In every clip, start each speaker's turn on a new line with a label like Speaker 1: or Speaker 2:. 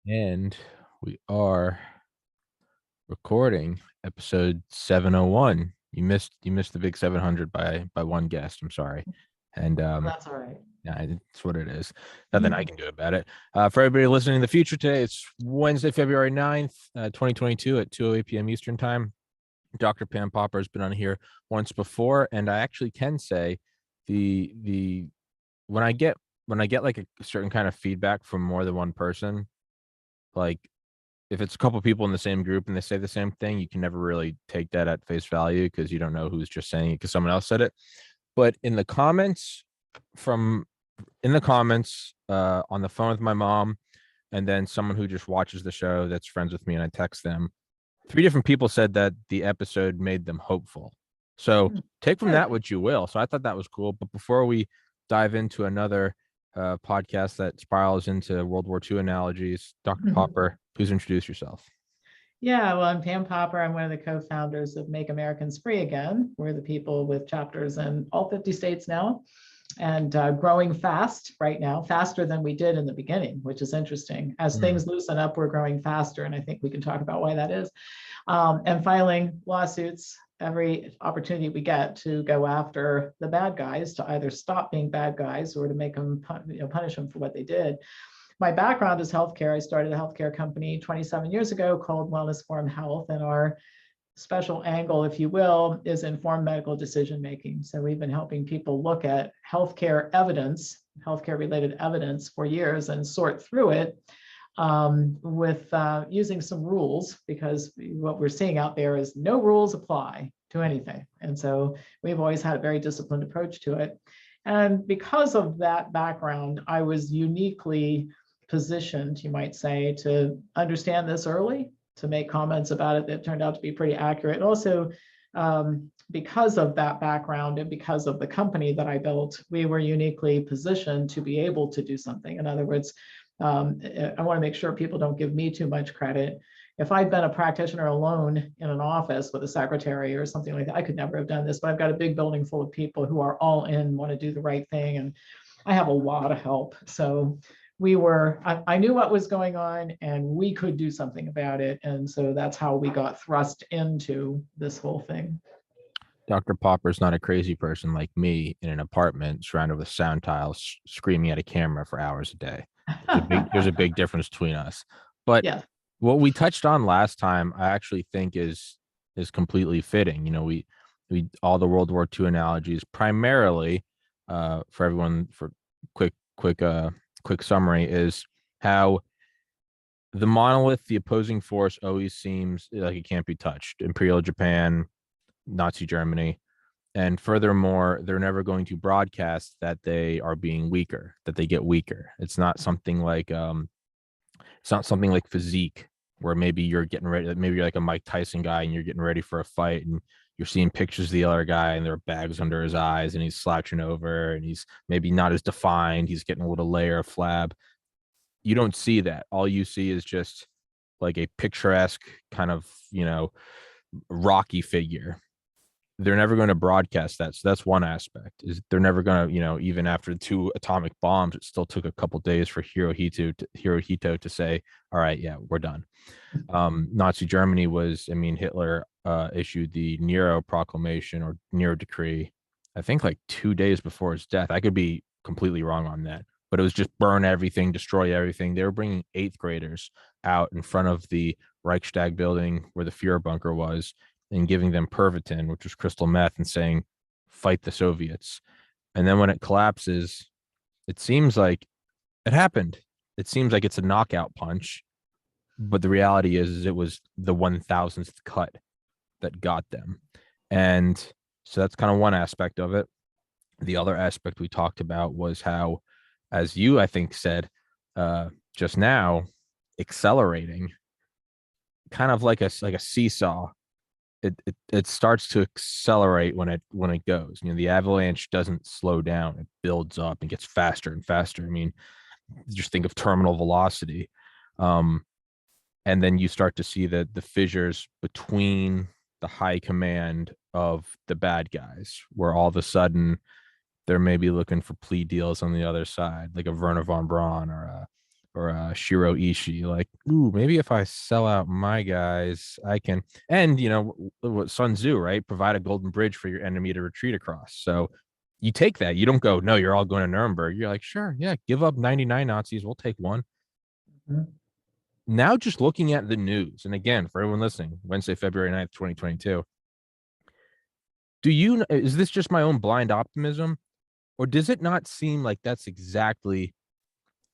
Speaker 1: And we are recording episode 701. You missed the big 700 by one guest. I'm sorry. And
Speaker 2: That's all right.
Speaker 1: yeah, it's what it is. Nothing I can do about it. For everybody listening in the future today, it's Wednesday, February 9th, 2022 at 2:08 p.m. Eastern time. Dr. Pam Popper has been on here once before, and I actually can say the when I get like a certain kind of feedback from more than one person, like if it's a couple people in the same group and they say the same thing, you can never really take that at face value because you don't know who's just saying it because someone else said it. But in the comments on the phone with my mom, and then someone who just watches the show that's friends with me, and I text them, 3 different people said that the episode made them hopeful. So take from that what you will. So I thought that was cool. But before we dive into another podcast that spirals into World War II analogies, Dr. Popper, please introduce yourself.
Speaker 2: Yeah, well, I'm Pam Popper. I'm one of the co-founders of Make Americans Free Again. We're the people with chapters in all 50 states now and growing fast right now, faster than we did in the beginning, which is interesting. As things loosen up, we're growing faster. And I think we can talk about why that is. And filing lawsuits every opportunity we get to go after the bad guys, to either stop being bad guys or to make them, punish them for what they did. My background is healthcare. I started a healthcare company 27 years ago called Wellness Form Health, and our special angle, if you will, is informed medical decision making. So we've been helping people look at healthcare evidence, healthcare related evidence for years and sort through it with using some rules, because what we're seeing out there is no rules apply to anything. And so we've always had a very disciplined approach to it. And because of that background, I was uniquely positioned, you might say, to understand this early, to make comments about it that turned out to be pretty accurate. And also, because of that background and because of the company that I built, we were uniquely positioned to be able to do something. In other words, I want to make sure people don't give me too much credit. If I'd been a practitioner alone in an office with a secretary or something like that, I could never have done this, but I've got a big building full of people who are all in, want to do the right thing. And I have a lot of help. So I knew what was going on and we could do something about it. And so that's how we got thrust into this whole thing.
Speaker 1: Dr. Popper's not a crazy person like me in an apartment surrounded with sound tiles screaming at a camera for hours a day. There's a big difference between us. But
Speaker 2: yeah.
Speaker 1: What we touched on last time, I actually think is completely fitting. You know, we all the World War II analogies primarily for everyone, for quick summary, is how the monolith, the opposing force, always seems like it can't be touched. Imperial Japan, Nazi Germany. And furthermore, they're never going to broadcast that they are being weaker, that they get weaker. It's not something like physique, where maybe you're getting ready, maybe you're like a Mike Tyson guy and you're getting ready for a fight and you're seeing pictures of the other guy and there are bags under his eyes and he's slouching over and he's maybe not as defined. He's getting a little layer of flab. You don't see that. All you see is just like a picturesque kind of, rocky figure. They're never going to broadcast that. So that's one aspect, is they're never going to, even after 2 atomic bombs, it still took a couple days for Hirohito to say, all right, yeah, we're done. Nazi Germany Hitler issued the Nero proclamation or Nero decree, I think like 2 days before his death. I could be completely wrong on that, but it was just burn everything, destroy everything. They were bringing 8th graders out in front of the Reichstag building where the Fuhrer bunker was and giving them Pervitin, which was crystal meth, and saying, fight the Soviets. And then when it collapses, it seems like it happened. It seems like it's a knockout punch. But the reality is it was the 1,000th cut that got them. And so that's kind of one aspect of it. The other aspect we talked about was how, as you, I think, said just now, accelerating, kind of like a seesaw. It starts to accelerate when it goes. The avalanche doesn't slow down. It builds up and gets faster and faster. I mean, just think of terminal velocity. And then you start to see the fissures between the high command of the bad guys, where all of a sudden they're maybe looking for plea deals on the other side, like a Werner von Braun or Shiro Ishii, like, ooh, maybe if I sell out my guys, I can. And what Sun Tzu, right? Provide a golden bridge for your enemy to retreat across. So you take that. You don't go, no, you're all going to Nuremberg. You're like, sure, yeah, give up 99 Nazis. We'll take one.
Speaker 2: Mhm.
Speaker 1: Now, just looking at the news, and again, for everyone listening, Wednesday, February 9th, 2022, is this just my own blind optimism? Or does it not seem like that's exactly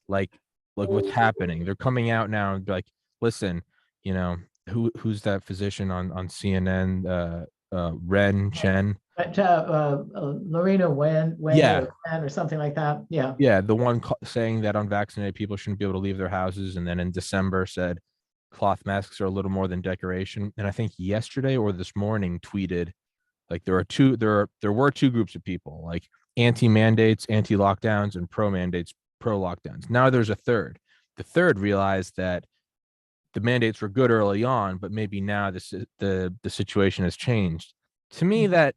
Speaker 1: like what's happening? They're coming out now and be like, listen, you know, who's that physician on CNN? Ren Chen.
Speaker 2: Lorena Wen
Speaker 1: Yeah,
Speaker 2: or Wen or something like that. Yeah.
Speaker 1: yeah, the one saying that unvaccinated people shouldn't be able to leave their houses, and then in December said cloth masks are a little more than decoration. And I think yesterday or this morning tweeted like there were two groups of people, like anti-mandates, anti-lockdowns, and pro-mandates, pro-lockdowns. Now there's a third. The third realized that the mandates were good early on, but maybe now the situation has changed. To me, that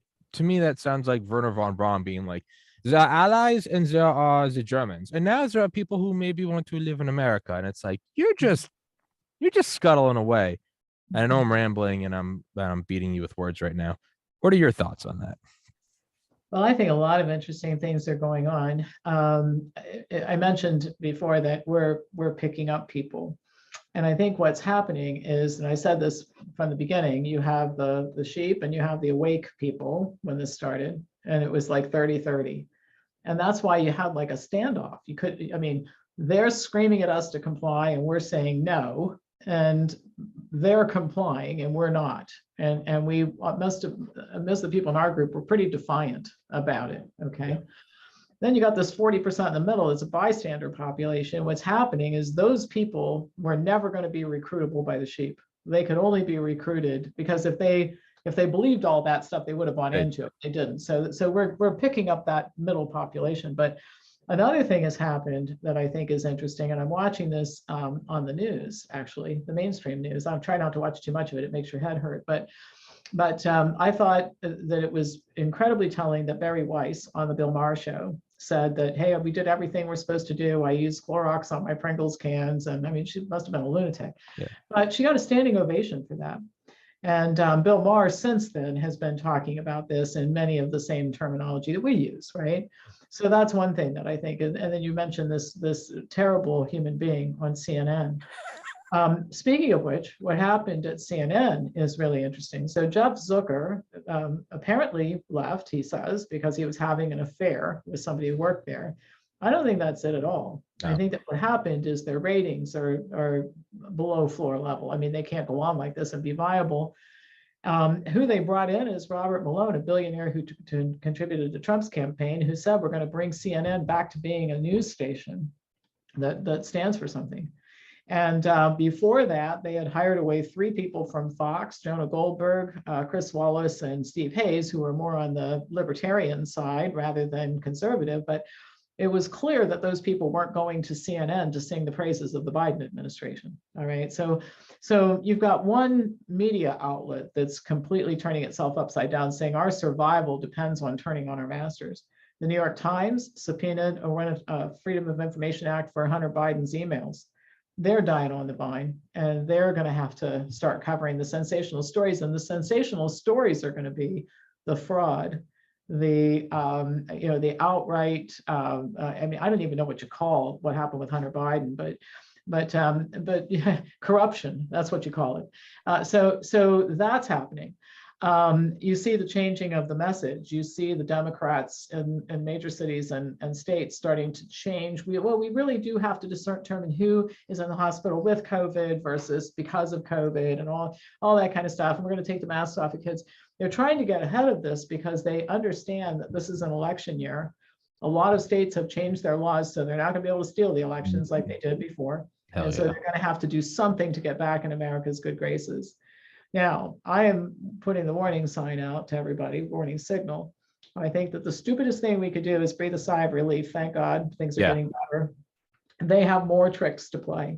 Speaker 1: sounds like Werner von Braun being like, there are allies and there are the Germans, and now there are people who maybe want to live in America, and it's like you're just scuttling away. And I know I'm rambling and I'm beating you with words right now. What are your thoughts on that?
Speaker 2: Well, I think a lot of interesting things are going on. I mentioned before that we're picking up people. And I think what's happening is, and I said this from the beginning, you have the sheep and you have the awake people when this started, and it was like 30-30. And that's why you had like a standoff. They're screaming at us to comply and we're saying no, and they're complying and we're not. And we most of the people in our group were pretty defiant about it. Okay. Yeah. Then you got this 40% in the middle. It's a bystander population. What's happening is those people were never going to be recruitable by the sheep. They could only be recruited because if they believed all that stuff, they would have bought into it. They didn't. So we're picking up that middle population. But another thing has happened that I think is interesting, and I'm watching this on the news, actually, the mainstream news. I'm trying not to watch too much of it. It makes your head hurt. But I thought that it was incredibly telling that Barry Weiss on the Bill Maher show said that, hey, we did everything we're supposed to do. I used Clorox on my Pringles cans. And I mean, she must have been a lunatic. Yeah. But she got a standing ovation for that. And Bill Maher since then has been talking about this in many of the same terminology that we use, right? So that's one thing that I think, and then you mentioned this terrible human being on CNN. Speaking of which, what happened at CNN is really interesting. So Jeff Zucker apparently left, he says, because he was having an affair with somebody who worked there. I don't think that's it at all. No. I think that what happened is their ratings are below floor level. I mean, they can't go on like this and be viable. Who they brought in is Robert Malone, a billionaire who contributed to Trump's campaign, who said we're going to bring CNN back to being a news station that stands for something. And before that, they had hired away 3 people from Fox, Jonah Goldberg, Chris Wallace, and Steve Hayes, who were more on the libertarian side rather than conservative. But it was clear that those people weren't going to CNN to sing the praises of the Biden administration. All right. So you've got one media outlet that's completely turning itself upside down, saying our survival depends on turning on our masters. The New York Times subpoenaed a Freedom of Information Act for Hunter Biden's emails. They're dying on the vine, and they're going to have to start covering the sensational stories. And the sensational stories are going to be the fraud, the outright. I mean, I don't even know what you call what happened with Hunter Biden, but yeah, corruption. That's what you call it. So that's happening. You see the changing of the message. You see the Democrats in major cities and states starting to change. We really do have to determine who is in the hospital with COVID versus because of COVID and all that kind of stuff. And we're going to take the masks off of kids. They're trying to get ahead of this because they understand that this is an election year. A lot of states have changed their laws, so they're not going to be able to steal the elections like they did before. And so they're going to have to do something to get back in America's good graces. Now, I am putting the warning sign out to everybody, warning signal. I think that the stupidest thing we could do is breathe a sigh of relief. Thank God things are getting better. They have more tricks to play,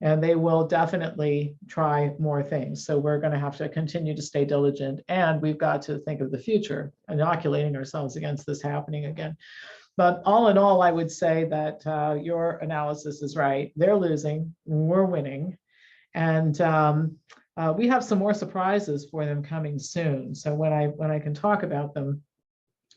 Speaker 2: and they will definitely try more things. So we're going to have to continue to stay diligent, and we've got to think of the future, inoculating ourselves against this happening again. But all in all, I would say that your analysis is right. They're losing, we're winning. And we have some more surprises for them coming soon. So when I can talk about them,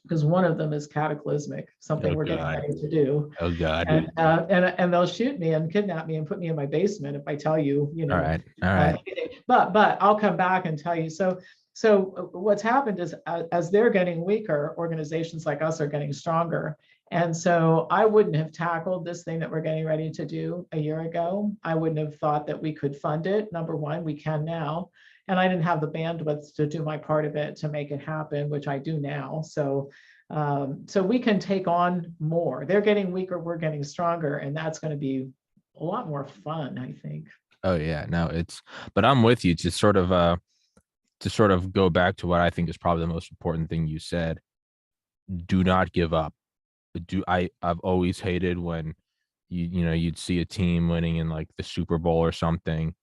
Speaker 2: because one of them is cataclysmic, something
Speaker 1: Oh
Speaker 2: we're getting
Speaker 1: God.
Speaker 2: ready to do.
Speaker 1: Oh God.
Speaker 2: And they'll shoot me and kidnap me and put me in my basement if I tell you,
Speaker 1: All right. All right.
Speaker 2: anything. But I'll come back and tell you. So what's happened is as they're getting weaker, organizations like us are getting stronger. And so I wouldn't have tackled this thing that we're getting ready to do a year ago. I wouldn't have thought that we could fund it. Number one, we can now. And I didn't have the bandwidth to do my part of it to make it happen, which I do now. So we can take on more. They're getting weaker, we're getting stronger, and that's going to be a lot more fun, I think.
Speaker 1: Oh yeah. No, but I'm with you to sort of go back to what I think is probably the most important thing you said. Do not give up. I've always hated when you'd see a team winning in like the Super Bowl or something,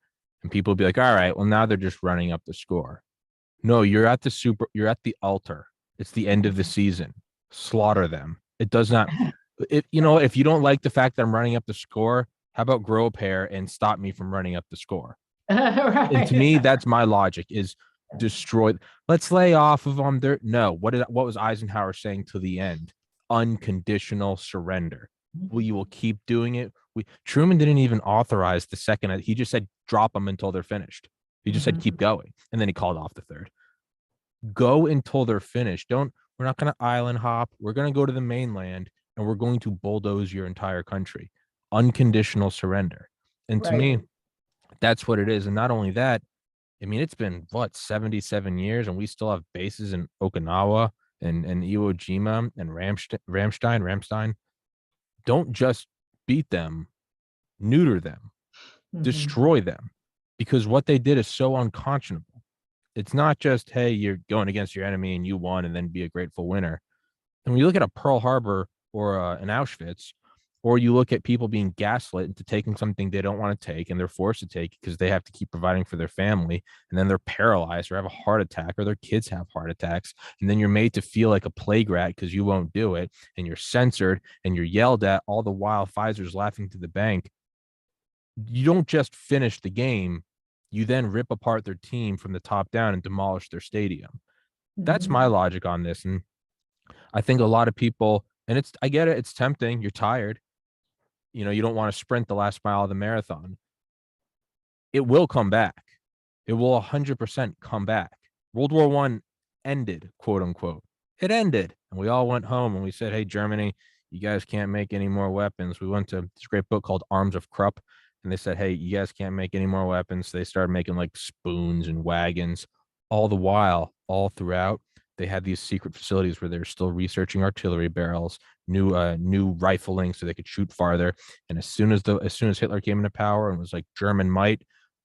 Speaker 1: and people would be like, all right, well now they're just running up the score. No, you're at the altar. It's the end of the season. Slaughter them. It does not if you don't like the fact that I'm running up the score, how about grow a pair and stop me from running up the score? And to me,
Speaker 2: Right.
Speaker 1: that's my logic is destroy. Let's lay off of them. There, no. What was Eisenhower saying to the end? Unconditional surrender. Well, you will keep doing it. Truman didn't even authorize the second. He just said drop them until they're finished. He just said keep going, and then he called off the third. Go until they're finished. Don't. We're not going to island hop. We're going to go to the mainland, and we're going to bulldoze your entire country. Unconditional surrender. And to
Speaker 2: Right.
Speaker 1: me, that's what it is. And not only that, I mean, it's been what 77 years, and we still have bases in Okinawa and Iwo Jima and Ramstein. Don't just beat them, neuter them,
Speaker 2: Mhm.
Speaker 1: destroy them, because what they did is so unconscionable. It's not just hey, you're going against your enemy and you won, and then be a grateful winner. And when you look at a Pearl Harbor or an Auschwitz, or you look at people being gaslit into taking something they don't want to take and they're forced to take because they have to keep providing for their family, and then they're paralyzed or have a heart attack or their kids have heart attacks, and then you're made to feel like a plague rat because you won't do it, and you're censored and you're yelled at all the while Pfizer's laughing to the bank. You don't just finish the game, you then rip apart their team from the top down and demolish their stadium. That's my
Speaker 2: Mhm.
Speaker 1: logic on this. And I think a lot of people, and I get it, it's tempting. You're tired. You don't want to sprint the last mile of the marathon. It will come back. It will 100% come back. World War One ended, quote unquote. It ended. And we all went home and we said, hey, Germany, you guys can't make any more weapons. We went to this great book called Arms of Krupp, and they said, hey, you guys can't make any more weapons. So they started making like spoons and wagons. All the while, all throughout, they had these secret facilities where they were still researching artillery barrels, new rifling so they could shoot farther. And as soon as Hitler came into power and was like German might,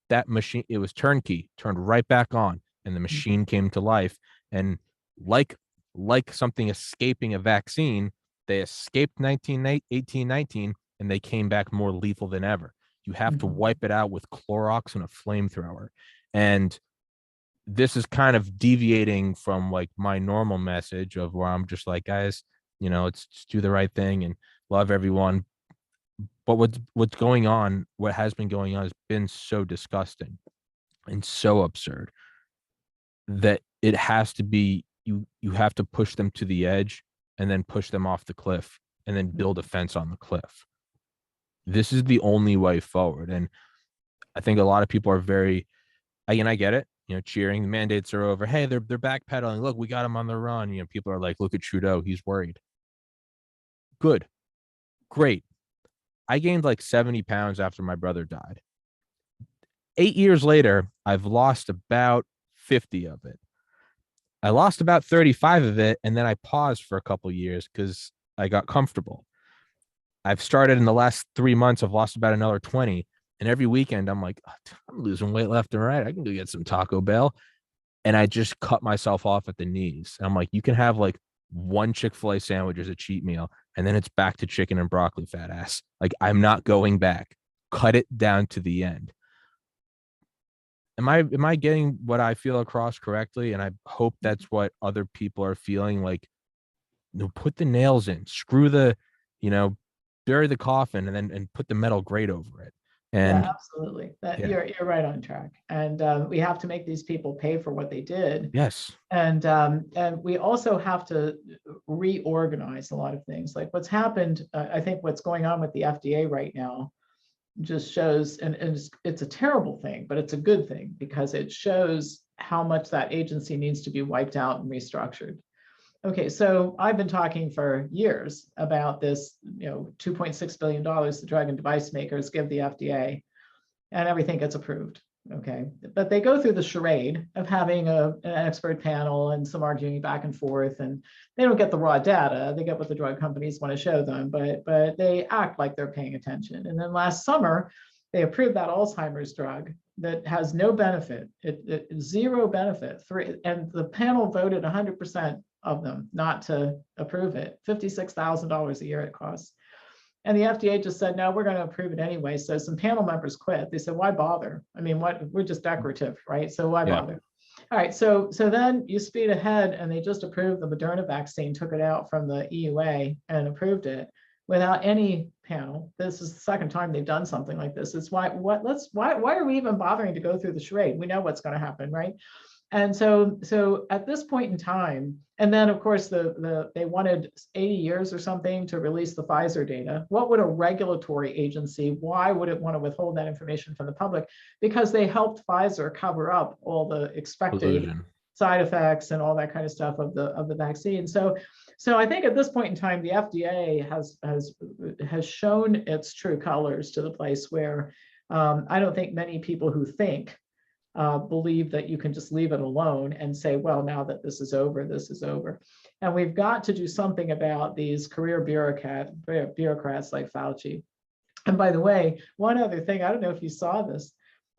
Speaker 1: that machine, it was turnkey, turned right back on, and the machine came to life. And like something escaping a vaccine, they escaped 1819 and they came back more lethal than ever. You have to
Speaker 2: Mhm.
Speaker 1: wipe it out with Clorox and a flamethrower. And this is kind of deviating from like my normal message of where I'm just like, guys, let's just do the right thing and love everyone. But what's going on, what has been going on has been so disgusting and so absurd that it has to be you have to push them to the edge and then push them off the cliff and then build a fence on the cliff. This is the only way forward. And I think a lot of people are very, again, I get it, cheering, the mandates are over. Hey, they're backpedaling. Look, we got them on the run. People are like, look at Trudeau, he's worried. Good, great. I gained like 70 pounds after my brother died. 8 years later, I've lost about 50 of it. I lost about 35 of it, and then I paused for a couple of years because I got comfortable. I've started in the last 3 months, I've lost about another 20. And every weekend, I'm like, I'm losing weight left and right. I can go get some Taco Bell. And I just cut myself off at the knees. And I'm like, you can have like one Chick-fil-A sandwich as a cheat meal, and then it's back to chicken and broccoli, fat ass. Like, I'm not going back. Cut it down to the end. Am I getting what I feel across correctly? And I hope that's what other people are feeling. Like, put the nails in, screw the, you know, bury the coffin, and then put the metal grate over it.
Speaker 2: Yeah,
Speaker 1: And
Speaker 2: absolutely. That
Speaker 1: yeah,
Speaker 2: you're right on track. And we have to make these people pay for what they did.
Speaker 1: yes,
Speaker 2: And we also have to reorganize a lot of things. Like what's happened, I think what's going on with the FDA right now just shows, and it's a terrible thing, but it's a good thing because it shows how much that agency needs to be wiped out and restructured. Okay, so I've been talking for years about this, $2.6 billion the drug and device makers give the FDA, and everything gets approved. Okay, but they go through the charade of having an expert panel and some arguing back and forth, and they don't get the raw data. They get what the drug companies want to show them, but they act like they're paying attention. And then last summer, they approved that Alzheimer's drug that has no benefit, zero benefit. And the panel voted 100% of them not to approve it. $56,000 a year it costs. And the FDA just said, no, we're going to approve it anyway. So some panel members quit. They said, why bother? I mean, we're just decorative, right? So why
Speaker 1: yeah,
Speaker 2: bother? All right, so then you speed ahead and they just approved the Moderna vaccine, took it out from the EUA and approved it without any panel. This is the second time they've done something like this. It's why are we even bothering to go through the charade? We know what's going to happen, right? And so at this point in time, and then of course they wanted 80 years or something to release the Pfizer data. What would a regulatory agency, why would it want to withhold that information from the public? Because they helped Pfizer cover up all the expected
Speaker 1: illusion.
Speaker 2: side effects and all that kind of stuff of the vaccine. So I think at this point in time, the FDA has shown its true colors to the place where I don't think many people who think believe that you can just leave it alone and say, well, now that this is over, this is over. And we've got to do something about these career bureaucrats like Fauci. And by the way, one other thing, I don't know if you saw this,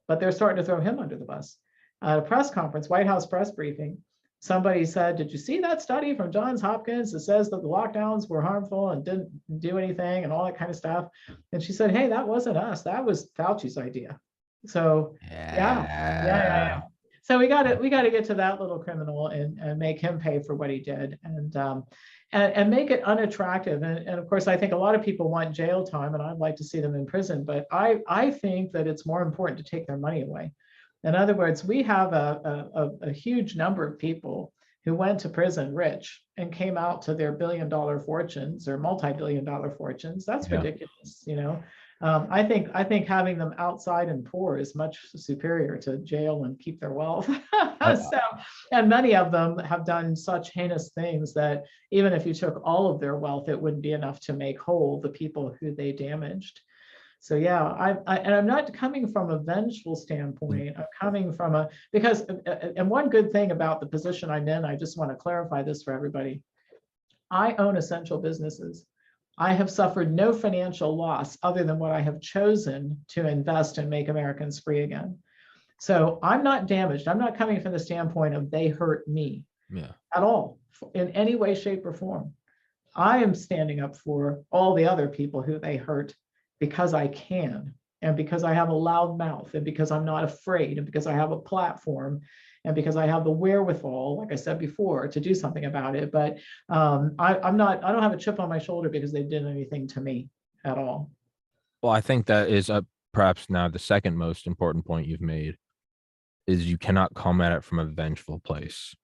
Speaker 2: but they're starting to throw him under the bus. At a press conference, White House press briefing, somebody said, did you see that study from Johns Hopkins that says that the lockdowns were harmful and didn't do anything and all that kind of stuff? And she said, hey, that wasn't us. That was Fauci's idea. So yeah. So we got to get to that little criminal and make him pay for what he did, and make it unattractive. And of course, I think a lot of people want jail time, and I'd like to see them in prison. But I think that it's more important to take their money away. In other words, we have a huge number of people who went to prison rich and came out to their billion-dollar fortunes or multi-billion-dollar fortunes. That's ridiculous, I think having them outside and poor is much superior to jail and keep their wealth. And many of them have done such heinous things that even if you took all of their wealth, it wouldn't be enough to make whole the people who they damaged. So yeah, and I'm not coming from a vengeful standpoint. I'm coming from and one good thing about the position I'm in, I just want to clarify this for everybody. I own essential businesses. I have suffered no financial loss other than what I have chosen to invest and make Americans free again. So I'm not damaged. I'm not coming from the standpoint of they hurt me at all in any way, shape, or form. I am standing up for all the other people who they hurt because I can, and because I have a loud mouth, and because I'm not afraid, and because I have a platform, and because I have the wherewithal, like I said before, to do something about it. But I don't have a chip on my shoulder because they did anything to me at all.
Speaker 1: Well, I think that is perhaps now the second most important point you've made is you cannot come at it from a vengeful place,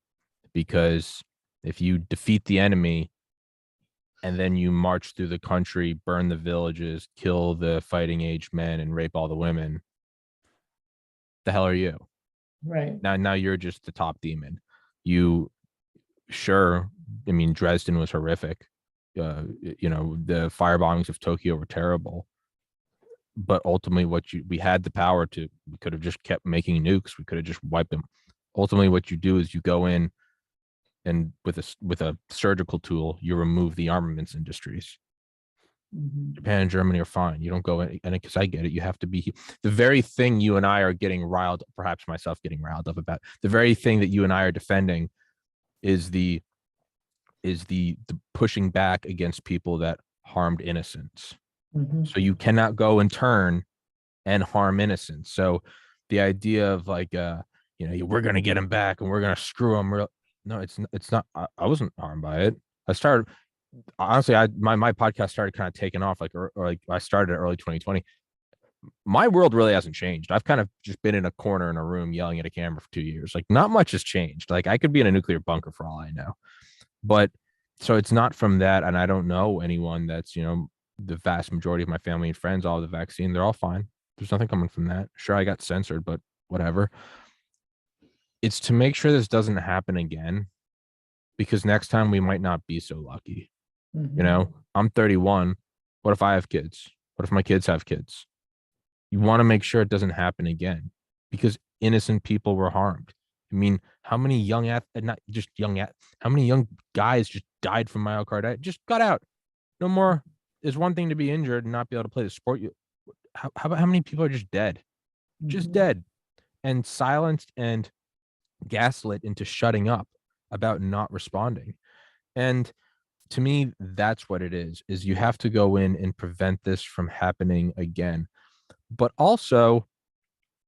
Speaker 1: because if you defeat the enemy and then you march through the country, burn the villages, kill the fighting age men, and rape all the women, the hell are you?
Speaker 2: Right.
Speaker 1: Now you're just the top demon. I mean, Dresden was horrific. The fire bombings of Tokyo were terrible. But ultimately, we had the power to, we could have just kept making nukes. We could have just wiped them. Ultimately, what you do is you go in and with a surgical tool, you remove the armaments industries.
Speaker 2: Mm-hmm.
Speaker 1: Japan and Germany are fine. You don't go in, and because I get it, you have to be the very thing you and I are getting riled, perhaps myself getting riled up about. The very thing that you and I are defending is the pushing back against people that harmed innocents.
Speaker 2: Mm-hmm.
Speaker 1: So you cannot go and turn and harm innocents. So the idea of like, we're gonna get them back and we're gonna screw them. No, it's not. I wasn't harmed by it. I started. honestly, my podcast started kind of taking off or like I started early 2020. My world really hasn't changed. I've kind of just been in a corner in a room yelling at a camera for 2 years. Like not much has changed. Like I could be in a nuclear bunker for all I know. But so it's not from that. And I don't know anyone that's, the vast majority of my family and friends, all the vaccine, they're all fine. There's nothing coming from that. Sure, I got censored, but whatever. It's to make sure this doesn't happen again because next time we might not be so lucky.
Speaker 2: Mhm.
Speaker 1: I'm 31. What if I have kids? What if my kids have kids? You want to make sure it doesn't happen again because innocent people were harmed. I mean, how many not just how many young guys just died from myocarditis, just got out. No more. There's one thing to be injured and not be able to play the sport. How about how many people are just dead? Just
Speaker 2: Mhm.
Speaker 1: dead and silenced and gaslit into shutting up about not responding. And to me, that's what it is you have to go in and prevent this from happening again. But also,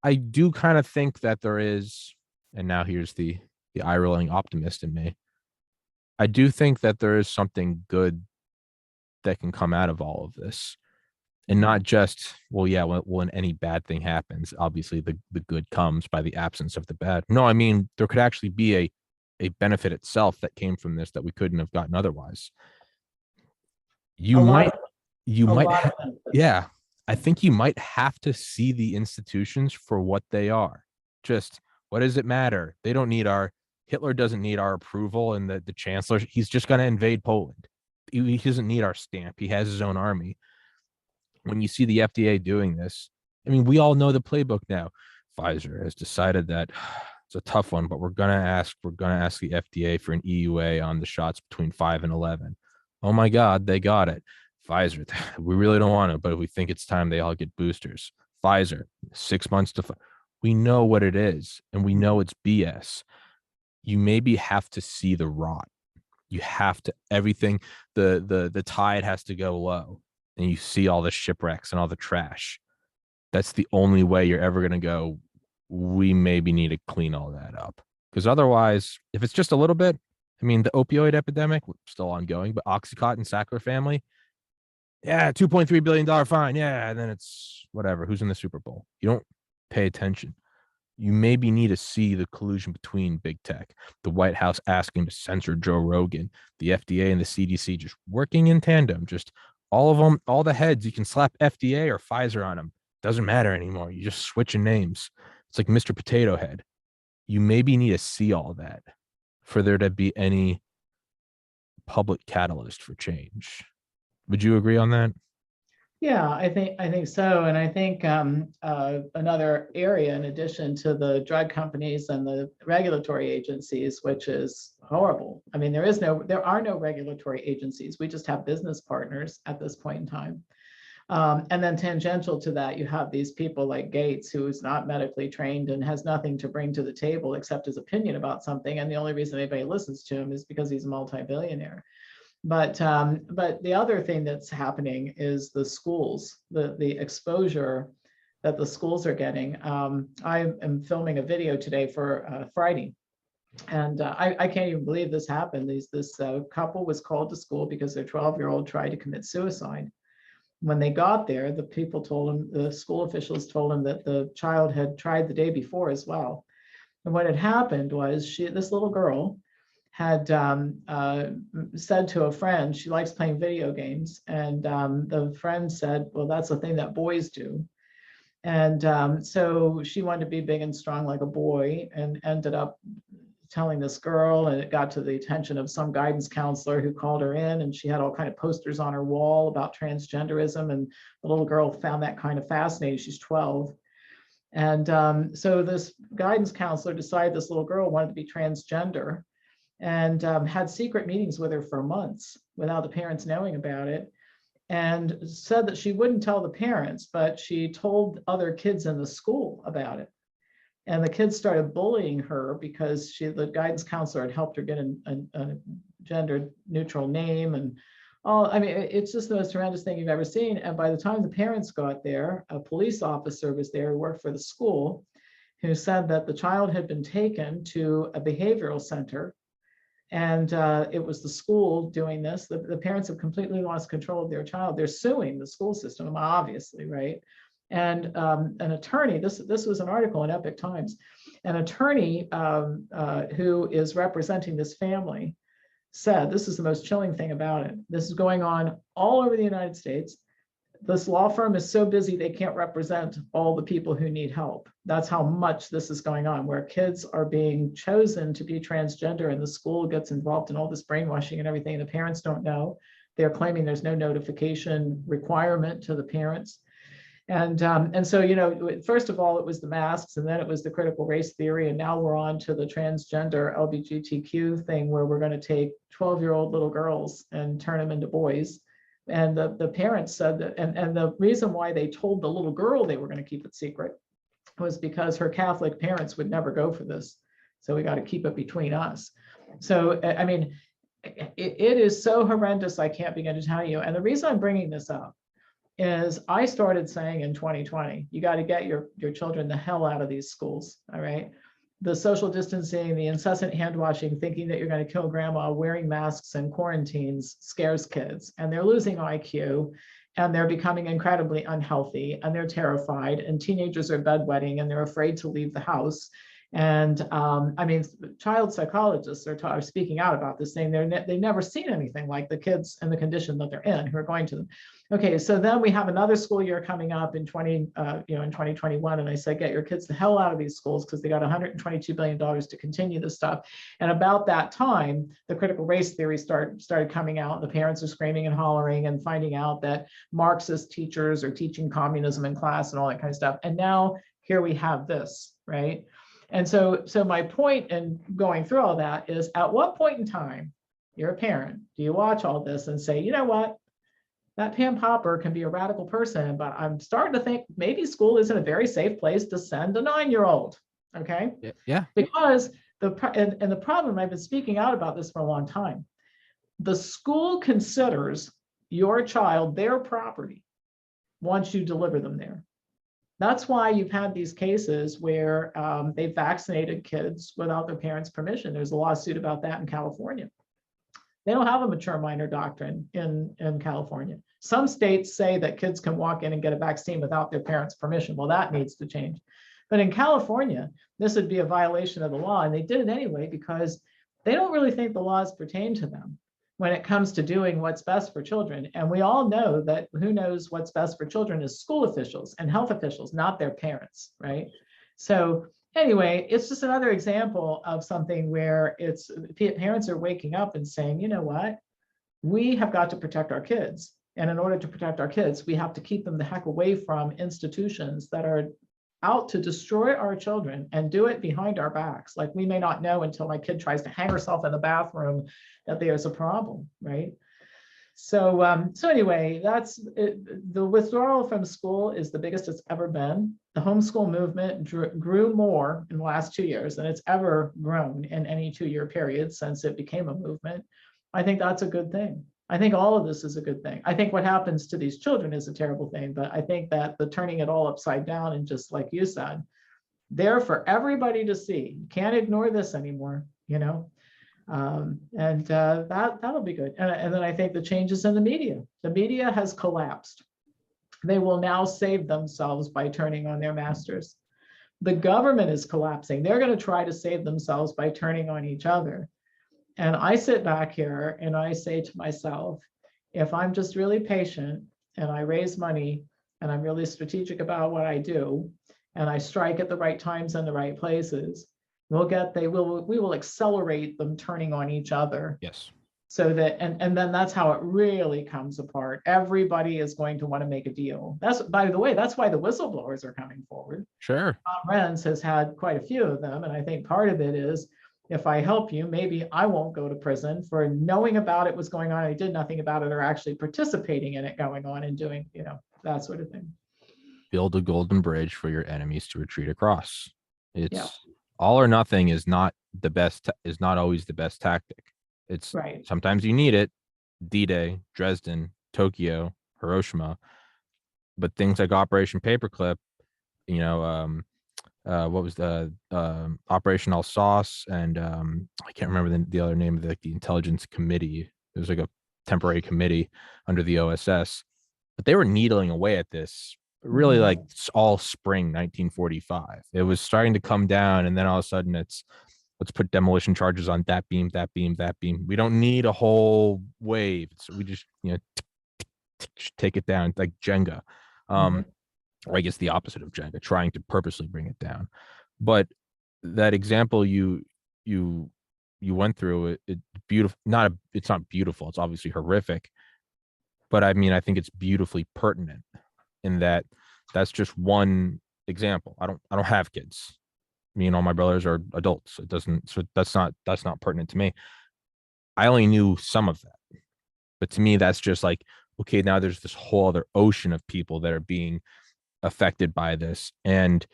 Speaker 1: I do kind of think that there is, and now here's the eye rolling optimist in me. I do think that there is something good that can come out of all of this, and not just well, yeah, when any bad thing happens, obviously the good comes by the absence of the bad. No, I mean there could actually be a benefit itself that came from this that we couldn't have gotten otherwise. You
Speaker 2: A lot
Speaker 1: might
Speaker 2: of
Speaker 1: you
Speaker 2: a
Speaker 1: might
Speaker 2: lot of benefits.
Speaker 1: yeah, I think you might have to see the institutions for what they are. Just what does it matter? They don't need our Hitler doesn't need our approval and the chancellor. He's just going to invade Poland. He doesn't need our stamp. He has his own army. When you see the FDA doing this, I mean, we all know the playbook now. Pfizer has decided that it's a tough one, but we're gonna ask the FDA for an EUA on the shots between 5 and 11. Oh my God, they got it. Pfizer, we really don't want to, but we think it's time they all get boosters. Pfizer, 6 months to. We know what it is, and we know it's BS. You maybe have to see the rot. You have to everything. The tide has to go low, and you see all the shipwrecks and all the trash. That's the only way you're ever gonna go. We maybe need to clean all that up because otherwise, if it's just a little bit, I mean, the opioid epidemic still ongoing, but Oxycontin Sackler family, yeah, $2.3 billion fine, yeah, and then it's whatever. Who's in the Super Bowl? You don't pay attention. You maybe need to see the collusion between big tech, the White House asking to censor Joe Rogan, the FDA and the CDC just working in tandem, just all of them, all the heads. You can slap FDA or Pfizer on them. Doesn't matter anymore. You just switching names. It's like Mr. Potato Head. You maybe need to see all that for there to be any public catalyst for change. Would you agree on that?
Speaker 2: Yeah, I think so, and I think another area in addition to the drug companies and the regulatory agencies, which is horrible. I mean, there are no regulatory agencies. We just have business partners at this point in time. And then tangential to that, you have these people like Gates, who is not medically trained and has nothing to bring to the table except his opinion about something. And the only reason anybody listens to him is because he's a multi-billionaire. But the other thing that's happening is the schools, the exposure that the schools are getting. I am filming a video today for Friday, and I can't even believe this happened. This couple was called to school because their 12-year-old tried to commit suicide. When they got there, the people told them, the school officials told them that the child had tried the day before as well. And what had happened was this little girl had said to a friend, she likes playing video games. And the friend said, well, that's the thing that boys do. And so she wanted to be big and strong like a boy and ended up telling this girl, and it got to the attention of some guidance counselor who called her in, and she had all kind of posters on her wall about transgenderism, and the little girl found that kind of fascinating. She's 12. And so this guidance counselor decided this little girl wanted to be transgender, and had secret meetings with her for months without the parents knowing about it, and said that she wouldn't tell the parents, but she told other kids in the school about it. And the kids started bullying her because the guidance counselor had helped her get a gender neutral name. And all, I mean, it's just the most horrendous thing you've ever seen. And by the time the parents got there, a police officer was there who worked for the school, who said that the child had been taken to a behavioral center, And it was the school doing this. The parents have completely lost control of their child. They're suing the school system, obviously, right? And an attorney, this was an article in Epic Times, an attorney who is representing this family said, this is the most chilling thing about it. This is going on all over the United States. This law firm is so busy they can't represent all the people who need help. That's how much this is going on, where kids are being chosen to be transgender and the school gets involved in all this brainwashing and everything. And the parents don't know. They're claiming there's no notification requirement to the parents. And so, you know, first of all, it was the masks, and then it was the critical race theory. And now we're on to the transgender LGBTQ thing, where we're going to take 12-year-old little girls and turn them into boys. And the parents said that, and the reason why they told the little girl they were going to keep it secret was because her Catholic parents would never go for this. So we got to keep it between us. So, I mean, it is so horrendous, I can't begin to tell you. And the reason I'm bringing this up is I started saying in 2020, you got to get your children the hell out of these schools, all right? The social distancing, the incessant hand washing, thinking that you're going to kill grandma, wearing masks and quarantines scares kids, and they're losing IQ, and they're becoming incredibly unhealthy, and they're terrified, and teenagers are bedwetting, and they're afraid to leave the house. And I mean, child psychologists are speaking out about this, saying they've never seen anything like the kids in the condition that they're in who are going to them. Okay, so then we have another school year coming up in 2021, and I said, get your kids the hell out of these schools because they got $122 billion to continue this stuff. And about that time, the critical race theory started coming out. The parents are screaming and hollering and finding out that Marxist teachers are teaching communism in class and all that kind of stuff. And now here we have this, right? And so my point in going through all that is, at what point in time, you're a parent, do you watch all this and say, you know what, that Pam Popper can be a radical person, but I'm starting to think maybe school isn't a very safe place to send a 9-year-old, okay?
Speaker 1: Yeah.
Speaker 2: Because the problem, I've been speaking out about this for a long time, the school considers your child their property once you deliver them there. That's why you've had these cases where they've vaccinated kids without their parents' permission. There's a lawsuit about that in California. They don't have a mature minor doctrine in California. Some states say that kids can walk in and get a vaccine without their parents' permission. Well, that needs to change. But in California, this would be a violation of the law, and they did it anyway because they don't really think the laws pertain to them when it comes to doing what's best for children. And we all know that who knows what's best for children is school officials and health officials, not their parents, right? So anyway, it's just another example of something where it's parents are waking up and saying, you know what, we have got to protect our kids. And in order to protect our kids, we have to keep them the heck away from institutions that are out to destroy our children and do it behind our backs. Like, we may not know until my kid tries to hang herself in the bathroom that there's a problem, right? So, so anyway, that's it. The withdrawal from school is the biggest it's ever been. The homeschool movement grew more in the last 2 years than it's ever grown in any 2-year period since it became a movement. I think that's a good thing. I think all of this is a good thing. I think what happens to these children is a terrible thing, but I think that the turning it all upside down, and just like you said, there for everybody to see. You can't ignore this anymore, you know? That'll be good. And then I think the changes in the media has collapsed. They will now save themselves by turning on their masters. The government is collapsing. They're going to try to save themselves by turning on each other. And I sit back here and I say to myself, if I'm just really patient and I raise money and I'm really strategic about what I do, and I strike at the right times and the right places, we will accelerate them turning on each other.
Speaker 1: Yes.
Speaker 2: So that, and then that's how it really comes apart. Everybody is going to want to make a deal. That's, by the way, that's why the whistleblowers are coming forward.
Speaker 1: Sure.
Speaker 2: Tom Renz has had quite a few of them. And I think part of it is, if I help you, maybe I won't go to prison for knowing about it was going on. I did nothing about it, or actually participating in it going on and doing, you know, that sort of thing.
Speaker 1: Build a golden bridge for your enemies to retreat across. It's all or nothing is not the best, is not always the best tactic. It's
Speaker 2: right.
Speaker 1: Sometimes you need it. D-Day, Dresden, Tokyo, Hiroshima, but things like Operation Paperclip, you know, what was the Operation All Sauce, and I can't remember the other name of the intelligence committee. It was like a temporary committee under the OSS, but they were needling away at this really like all spring 1945. It was starting to come down, and then all of a sudden it's let's put demolition charges on that beam, that beam, that beam. We don't need a whole wave. So we just take it down like Jenga. Um, or I guess the opposite of Jenga, trying to purposely bring it down. But that example you went through, it beautiful. It's not beautiful. It's obviously horrific. But I mean, I think it's beautifully pertinent in that that's just one example. I don't have kids. Me and all my brothers are adults. It doesn't. So that's not pertinent to me. I only knew some of that. But to me, that's just like, okay, now there's this whole other ocean of people that are being affected by this. And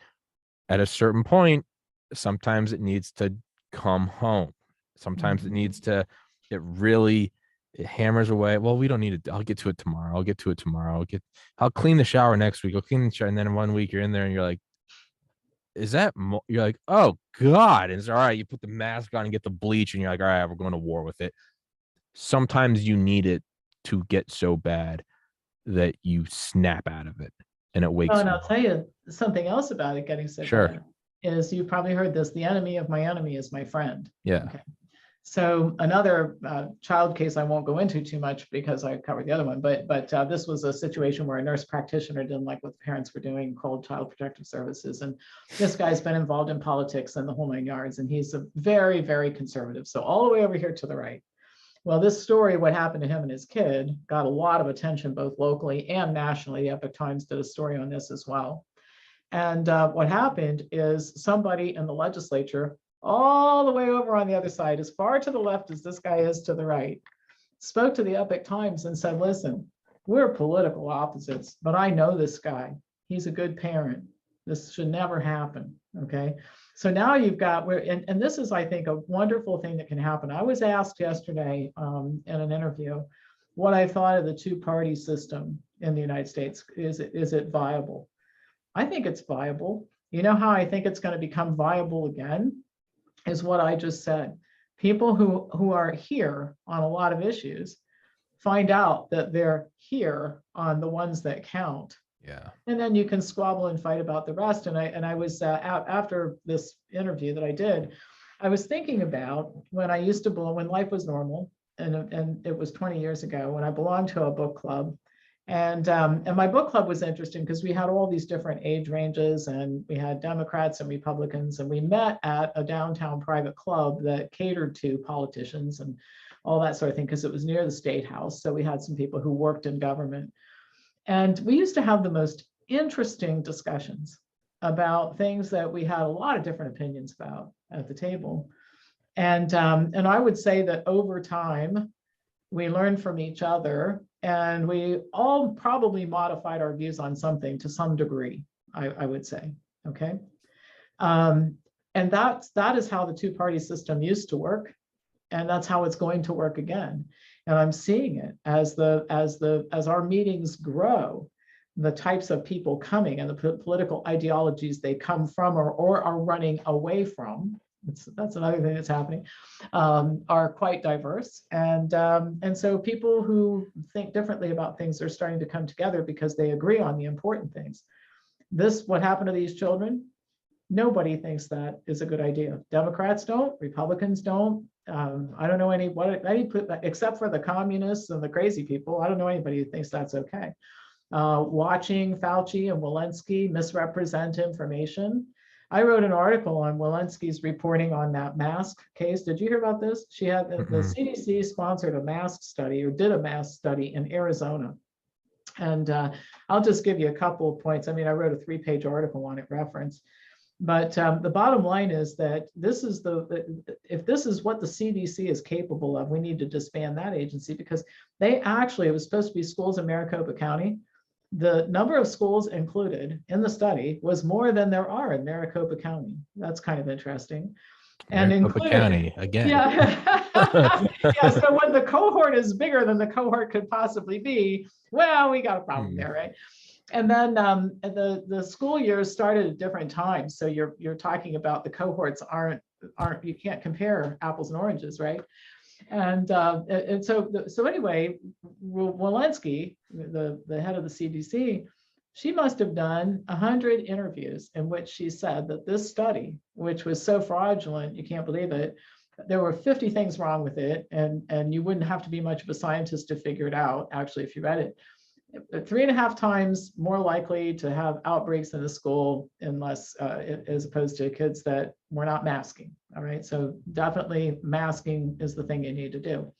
Speaker 1: at a certain point, sometimes it needs to come home. Sometimes it hammers away. Well, we don't need it. I'll get to it tomorrow. I'll clean the shower next week. I'll clean the shower. And then in 1 week you're in there and you're like, you're like, oh God. And it's all right. You put the mask on and get the bleach and you're like, all right, we're going to war with it. Sometimes you need it to get so bad that you snap out of it and it wakes
Speaker 2: Oh, and
Speaker 1: you
Speaker 2: I'll
Speaker 1: up.
Speaker 2: tell you something else about it getting so
Speaker 1: Sure.
Speaker 2: bad is you probably heard this: the enemy of my enemy is my friend.
Speaker 1: Yeah.
Speaker 2: Okay. So another child case I won't go into too much because I covered the other one, but this was a situation where a nurse practitioner didn't like what the parents were doing, called Child Protective Services, and this guy's been involved in politics and the whole 9 yards, and he's a very, very conservative. So all the way over here to the right. Well, this story, what happened to him and his kid, got a lot of attention both locally and nationally. The Epoch Times did a story on this as well. And what happened is somebody in the legislature, all the way over on the other side, as far to the left as this guy is to the right, spoke to the Epoch Times and said, listen, we're political opposites, but I know this guy. He's a good parent. This should never happen. Okay. So now you've got and this is, I think, a wonderful thing that can happen. I was asked yesterday in an interview what I thought of the two-party system in the United States. Is it viable? I think it's viable. You know how I think it's going to become viable again is what I just said. People who are here on a lot of issues find out that they're here on the ones that count.
Speaker 1: Yeah.
Speaker 2: And then you can squabble and fight about the rest. And I was out after this interview that I did, I was thinking about when I used to belong, when life was normal, and it was 20 years ago, when I belonged to a book club. And my book club was interesting because we had all these different age ranges, and we had Democrats and Republicans, and we met at a downtown private club that catered to politicians and all that sort of thing because it was near the State House. So we had some people who worked in government. And we used to have the most interesting discussions about things that we had a lot of different opinions about at the table. And I would say that over time, we learned from each other, and we all probably modified our views on something to some degree, I would say. Okay. And that is how the two-party system used to work. And that's how it's going to work again. And I'm seeing it as our meetings grow, the types of people coming and the political ideologies they come from or are running away from. That's another thing that's happening, are quite diverse. And so people who think differently about things are starting to come together because they agree on the important things. What happened to these children? Nobody thinks that is a good idea. Democrats don't, Republicans don't. I don't know except for the communists and the crazy people. I don't know anybody who thinks that's okay. Watching Fauci and Walensky misrepresent information. I wrote an article on Walensky's reporting on that mask case. Did you hear about this? She had the CDC sponsored a mask study, or did a mask study in Arizona. And I'll just give you a couple of points. I mean, I wrote a 3-page article on it, reference. But the bottom line is that if this is what the CDC is capable of, we need to disband that agency, because it was supposed to be schools in Maricopa County. The number of schools included in the study was more than there are in Maricopa County. That's kind of interesting. And
Speaker 1: Maricopa County again.
Speaker 2: Yeah. Yeah. So when the cohort is bigger than the cohort could possibly be, well, we got a problem there, right? And then the school years started at different times. So you're talking about the cohorts aren't you can't compare apples and oranges, right? And so anyway, Walensky, the head of the CDC, she must have done 100 interviews in which she said that this study, which was so fraudulent, you can't believe it, there were 50 things wrong with it, and you wouldn't have to be much of a scientist to figure it out, actually, if you read it. 3.5 times more likely to have outbreaks in the school unless as opposed to kids that were not masking. All right, so definitely masking is the thing you need to do.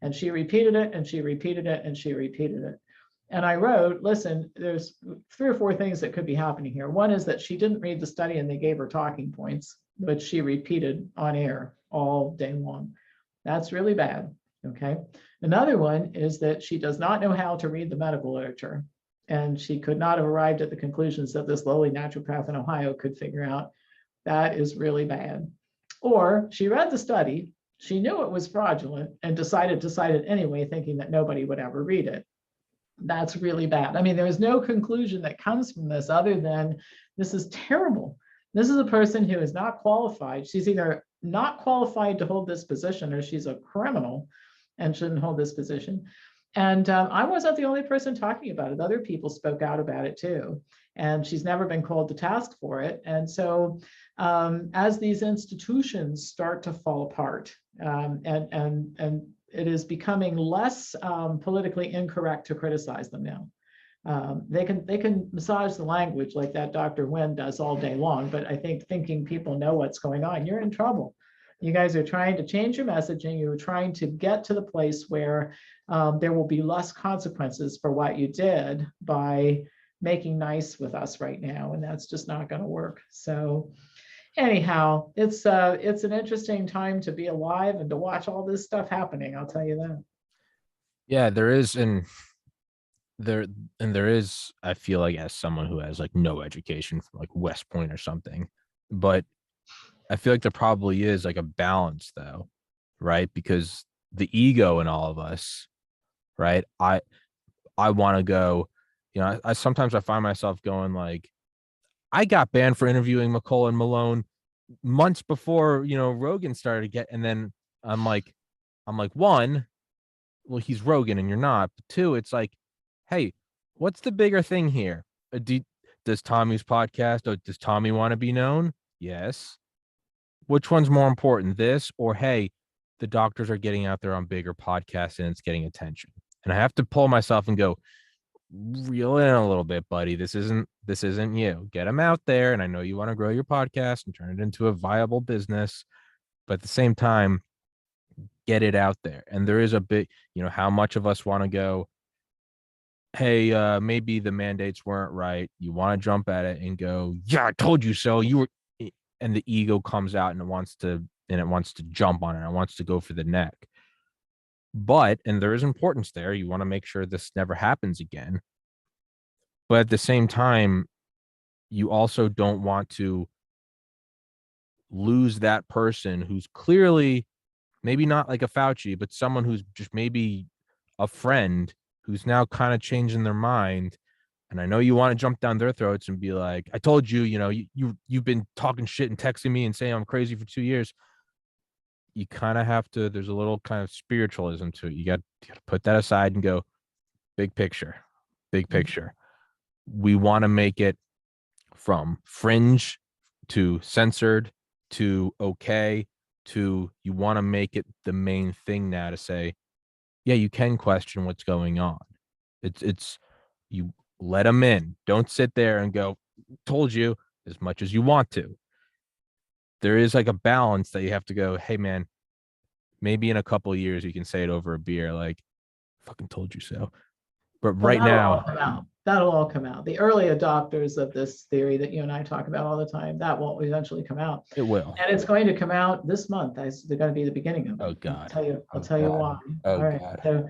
Speaker 2: And she repeated it, and she repeated it, and she repeated it. And I wrote, listen, there's 3 or 4 things that could be happening here. One is that she didn't read the study and they gave her talking points, which she repeated on air all day long. That's really bad. Okay. Another one is that she does not know how to read the medical literature, and she could not have arrived at the conclusions that this lowly naturopath in Ohio could figure out. That is really bad. Or she read the study, she knew it was fraudulent, and decided to cite it anyway, thinking that nobody would ever read it. That's really bad. I mean, there's no conclusion that comes from this other than this is terrible. This is a person who is not qualified. She's either not qualified to hold this position or she's a criminal and shouldn't hold this position. And I wasn't the only person talking about it. Other people spoke out about it too. And she's never been called to task for it. And so as these institutions start to fall apart, and it is becoming less politically incorrect to criticize them now. They can massage the language like that Dr. Nguyen does all day long, but I think thinking people know what's going on, you're in trouble. You guys are trying to change your messaging. You're trying to get to the place where there will be less consequences for what you did by making nice with us right now, and that's just not going to work. So anyhow, it's an interesting time to be alive and to watch all this stuff happening. I'll tell you that.
Speaker 1: Yeah, there is, there is, I feel like, as someone who has like no education from like West Point or something, but I feel like there probably is like a balance though, right? Because the ego in all of us, right? I want to go, I sometimes I find myself going like, I got banned for interviewing McCullough and Malone months before, Rogan started to get, and then I'm like, one, well, he's Rogan and you're not. But 2, it's like, hey, what's the bigger thing here? Does Tommy's podcast, does Tommy want to be known? Yes. Which one's more important, this or, hey, the doctors are getting out there on bigger podcasts and it's getting attention? And I have to pull myself and go, reel in a little bit, buddy. This isn't you. Get them out there. And I know you want to grow your podcast and turn it into a viable business, but at the same time, get it out there. And there is a bit, how much of us want to go, hey, maybe the mandates weren't right. You want to jump at it and go, yeah, I told you so. You were, and the ego comes out and it wants to jump on it. It wants to go for the neck. But, and there is importance there. You want to make sure this never happens again. But at the same time, you also don't want to lose that person who's clearly maybe not like a Fauci, but someone who's just maybe a friend who's now kind of changing their mind. And I know you want to jump down their throats and be like, I told you, you've been talking shit and texting me and saying I'm crazy for 2 years. You kind of have to, there's a little kind of spiritualism to it. You got to put that aside and go, big picture. We want to make it from fringe to censored to okay to, you want to make it the main thing now to say, yeah, you can question what's going on. It's you let them in. Don't sit there and go, told you, as much as you want to. There is like a balance that you have to go, hey man, maybe in a couple of years you can say it over a beer, like, fucking told you so. But
Speaker 2: Well,
Speaker 1: right now,
Speaker 2: that'll all come out. The early adopters of this theory that you and I talk about all the time, that will eventually come out.
Speaker 1: it will.
Speaker 2: And it's going to come out this month. They're going to be the beginning of it.
Speaker 1: Oh God.
Speaker 2: I'll tell you why.
Speaker 1: Oh
Speaker 2: all right.
Speaker 1: God.
Speaker 2: So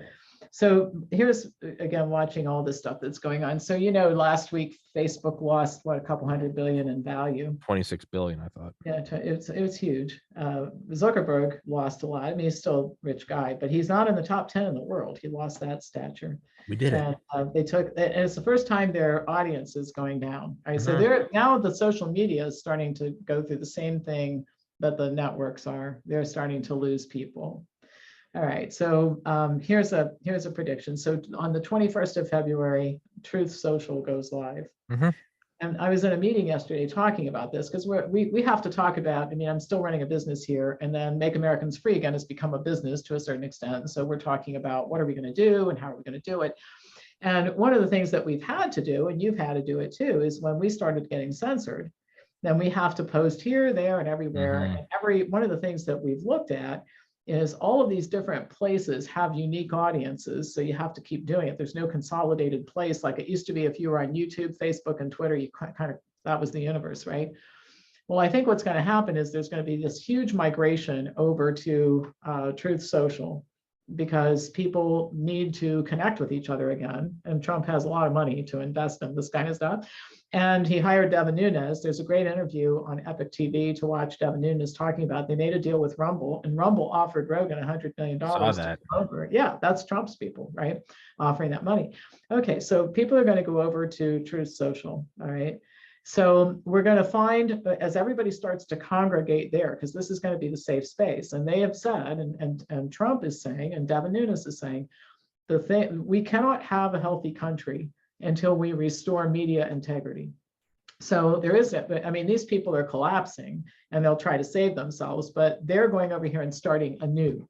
Speaker 2: So here's again watching all this stuff that's going on. So last week Facebook lost what, a couple hundred billion in value.
Speaker 1: 26 billion, I thought.
Speaker 2: Yeah, it's huge. Zuckerberg lost a lot. I mean, he's still a rich guy, but he's not in the top 10 in the world. He lost that stature.
Speaker 1: We did it.
Speaker 2: And and it's the first time their audience is going down. Right. So they're now, the social media is starting to go through the same thing that the networks are. They're starting to lose people. All right, so here's a prediction. So on the 21st of February, Truth Social goes live. And I was in a meeting yesterday talking about this because we have to talk about, I mean, I'm still running a business here, and then Make Americans Free Again has become a business to a certain extent. So we're talking about what are we going to do and how are we going to do it. And one of the things that we've had to do, and you've had to do it too, is when we started getting censored, then we have to post here, there, and everywhere. And one of the things that we've looked at is all of these different places have unique audiences. So you have to keep doing it. There's no consolidated place like it used to be. If you were on YouTube, Facebook, and Twitter, you kind of, that was the universe, right? Well, I think what's going to happen is there's going to be this huge migration over to Truth Social, because people need to connect with each other again. And Trump has a lot of money to invest in this kind of stuff. And he hired Devin Nunes. There's a great interview on Epic TV to watch. Devin Nunes talking about they made a deal with Rumble, and Rumble offered Rogan $100 million.
Speaker 1: Saw that.
Speaker 2: To go over. Yeah, that's Trump's people, right? Offering that money. Okay, so people are going to go over to Truth Social, all right? So we're going to find, as everybody starts to congregate there, because this is going to be the safe space. And they have said, and Trump is saying, and Devin Nunes is saying, we cannot have a healthy country until we restore media integrity. So there is, I mean, these people are collapsing and they'll try to save themselves, but they're going over here and starting anew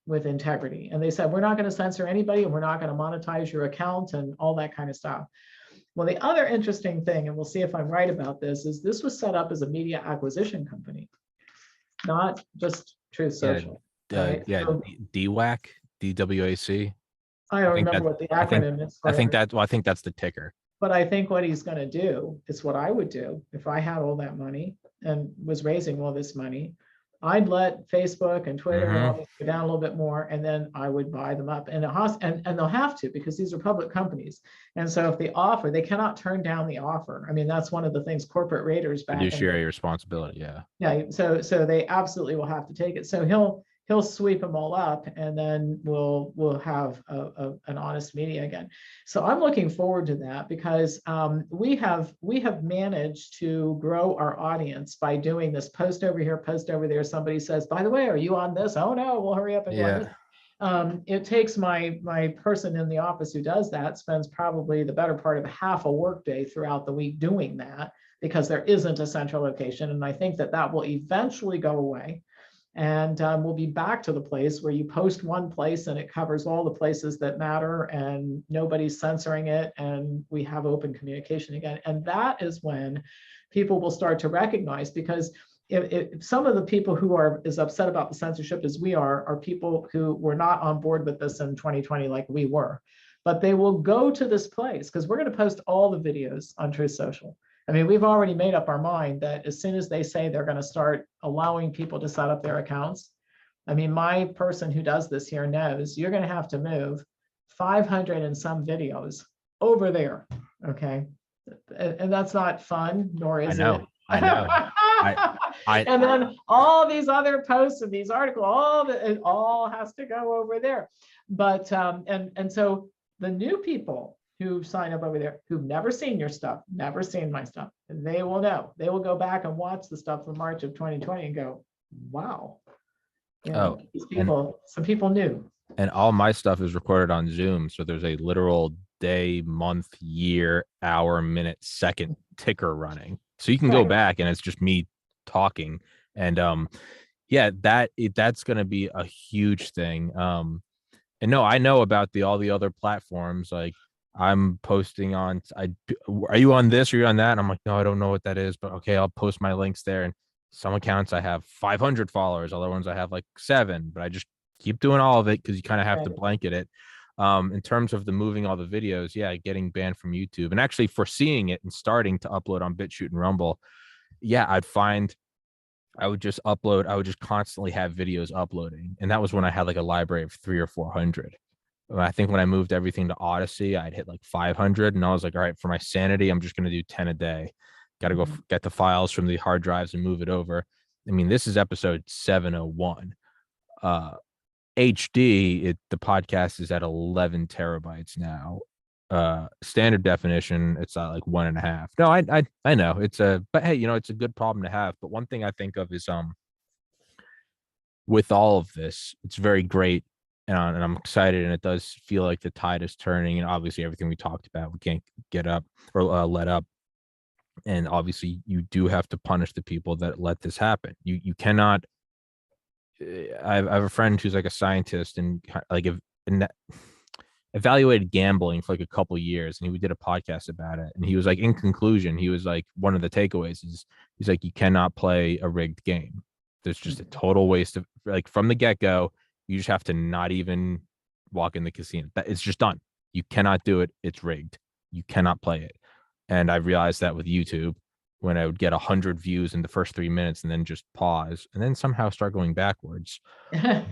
Speaker 2: with integrity. And they said, we're not going to censor anybody, and we're not going to monetize your account and all that kind of stuff. Well, the other interesting thing, and we'll see if I'm right about this, is this was set up as a media acquisition company, not just Truth Social.
Speaker 1: Right? So, DWAC, DWAC.
Speaker 2: I don't remember what the acronym is.
Speaker 1: I think that's the ticker.
Speaker 2: But I think what he's going to do is what I would do if I had all that money and was raising all this money. I'd let Facebook and Twitter and all this go down a little bit more, and then I would buy them up. And they'll have to, because these are public companies. And so if they offer, they cannot turn down the offer. I mean, that's one of the things corporate raiders back.
Speaker 1: Fiduciary responsibility, yeah.
Speaker 2: Yeah, so they absolutely will have to take it. So he'll sweep them all up, and then we'll have an honest media again. So I'm looking forward to that, because we have managed to grow our audience by doing this post over here, post over there. Somebody says, by the way, are you on this? Oh no, we'll hurry up and do this. It takes my person in the office who does that spends probably the better part of half a workday throughout the week doing that, because there isn't a central location. And I think that will eventually go away. And we'll be back to the place where you post one place and it covers all the places that matter, and nobody's censoring it, and we have open communication again. And that is when people will start to recognize, because if some of the people who are as upset about the censorship as we are people who were not on board with this in 2020 like we were, but they will go to this place because we're going to post all the videos on Truth Social. I mean, we've already made up our mind that as soon as they say they're going to start allowing people to set up their accounts, I mean, my person who does this here knows you're going to have to move 500 and some videos over there. Okay. And that's not fun, nor is it.
Speaker 1: I know.
Speaker 2: And then all these other posts and these articles, it all has to go over there. But, and so the new people who sign up over there, who've never seen your stuff, never seen my stuff, they will know. They will go back and watch the stuff from March of 2020 and go, wow. Some people knew.
Speaker 1: And all my stuff is recorded on Zoom. So there's a literal day, month, year, hour, minute, second ticker running. So you can go back and it's just me talking. And that's going to be a huge thing. And no, I know about all the other platforms. Like, I'm posting on, are you on this or you're on that? And I'm like, no, I don't know what that is, but okay, I'll post my links there. And some accounts I have 500 followers, other ones I have like 7, but I just keep doing all of it because you kind of have to blanket it. In terms of the moving all the videos, getting banned from YouTube and actually foreseeing it and starting to upload on BitChute and Rumble. I would just upload, I would just constantly have videos uploading. And that was when I had like a library of 300 or 400. I think when I moved everything to Odyssey, I'd hit like 500, and I was like, all right, for my sanity, I'm just going to do 10 a day. Got to go get the files from the hard drives and move it over. I mean, this is episode 701. HD, the podcast is at 11 terabytes now. Standard definition, it's at like 1.5. No, I know it's but hey, it's a good problem to have. But one thing I think of is with all of this, it's very great, and I'm excited, and it does feel like the tide is turning. And obviously, everything we talked about, we can't get up or let up. And obviously, you do have to punish the people that let this happen. You cannot. I have a friend who's like a scientist and like evaluated gambling for like a couple of years, and he did a podcast about it. And he was like, in conclusion, he was like, one of the takeaways is he's like, you cannot play a rigged game. There's just a total waste of, like, from the get go. You just have to not even walk in the casino. It's just done. You cannot do it. It's rigged. You cannot play it. And I realized that with YouTube, when I would get 100 views in the first 3 minutes and then just pause and then somehow start going backwards.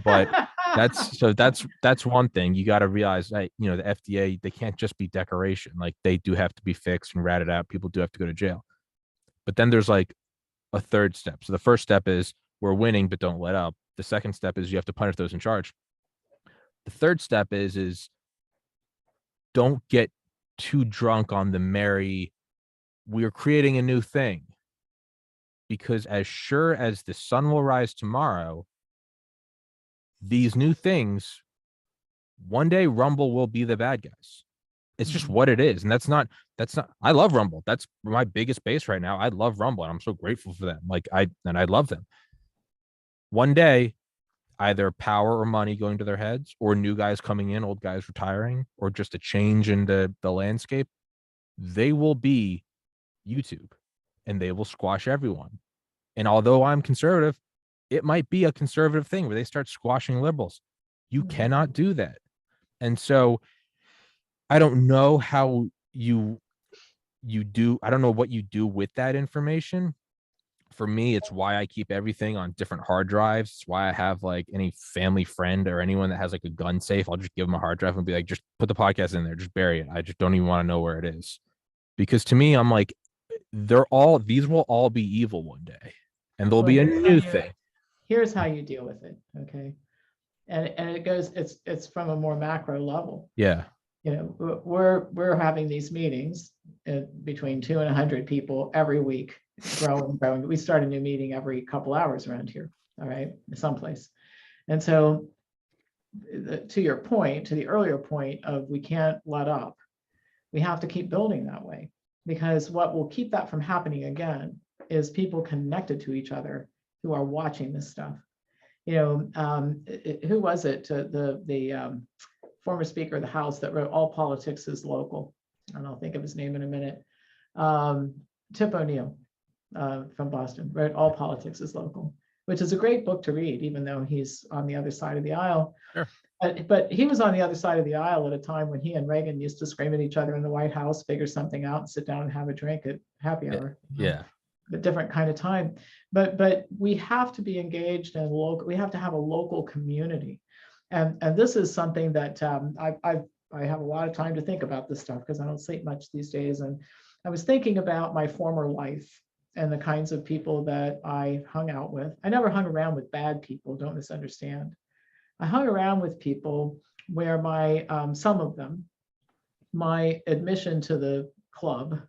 Speaker 1: But that's one thing you got to realize that, the FDA, they can't just be decoration. Like, they do have to be fixed and ratted out. People do have to go to jail. But then there's like a third step. So the first step is we're winning, but don't let up. The second step is you have to punish those in charge. The third step is don't get too drunk on the merry, we're creating a new thing. Because as sure as the sun will rise tomorrow, these new things, one day Rumble will be the bad guys. It's just what it is. And that's not, I love Rumble. That's my biggest base right now. I love Rumble, and I'm so grateful for them. Like, I love them. One day, either power or money going to their heads, or new guys coming in, old guys retiring, or just a change in the landscape, they will be YouTube, and they will squash everyone. And although I'm conservative, it might be a conservative thing where they start squashing liberals. You cannot do that. And so I don't know how you do. I don't know what you do with that information. For me, it's why I keep everything on different hard drives. It's why I have, like, any family friend or anyone that has like a gun safe, I'll just give them a hard drive and be like, just put the podcast in there, just bury it. I just don't even want to know where it is. Because to me, I'm like, these will all be evil one day, and there'll be a new thing.
Speaker 2: Here's how you deal with it. Okay. And it goes, it's from a more macro level.
Speaker 1: Yeah.
Speaker 2: We're having these meetings between 2 and 100 people every week, growing. We start a new meeting every couple hours around here. All right, someplace. And so, to your point, to the earlier point of we can't let up, we have to keep building that way, because what will keep that from happening again is people connected to each other who are watching this stuff. Who was it? The former Speaker of the House that wrote "All Politics is Local," and I'll think of his name in a minute. Tip O'Neill from Boston wrote "All Politics is Local," which is a great book to read, even though he's on the other side of the aisle.
Speaker 1: Sure.
Speaker 2: But he was on the other side of the aisle at a time when he and Reagan used to scream at each other in the White House, figure something out, and sit down and have a drink at happy hour.
Speaker 1: Yeah.
Speaker 2: A different kind of time. But we have to be engaged in local. We have to have a local community. And this is something that I have a lot of time to think about this stuff, because I don't sleep much these days. And I was thinking about my former life and the kinds of people that I hung out with. I never hung around with bad people, don't misunderstand. I hung around with people where some of them, my admission to the club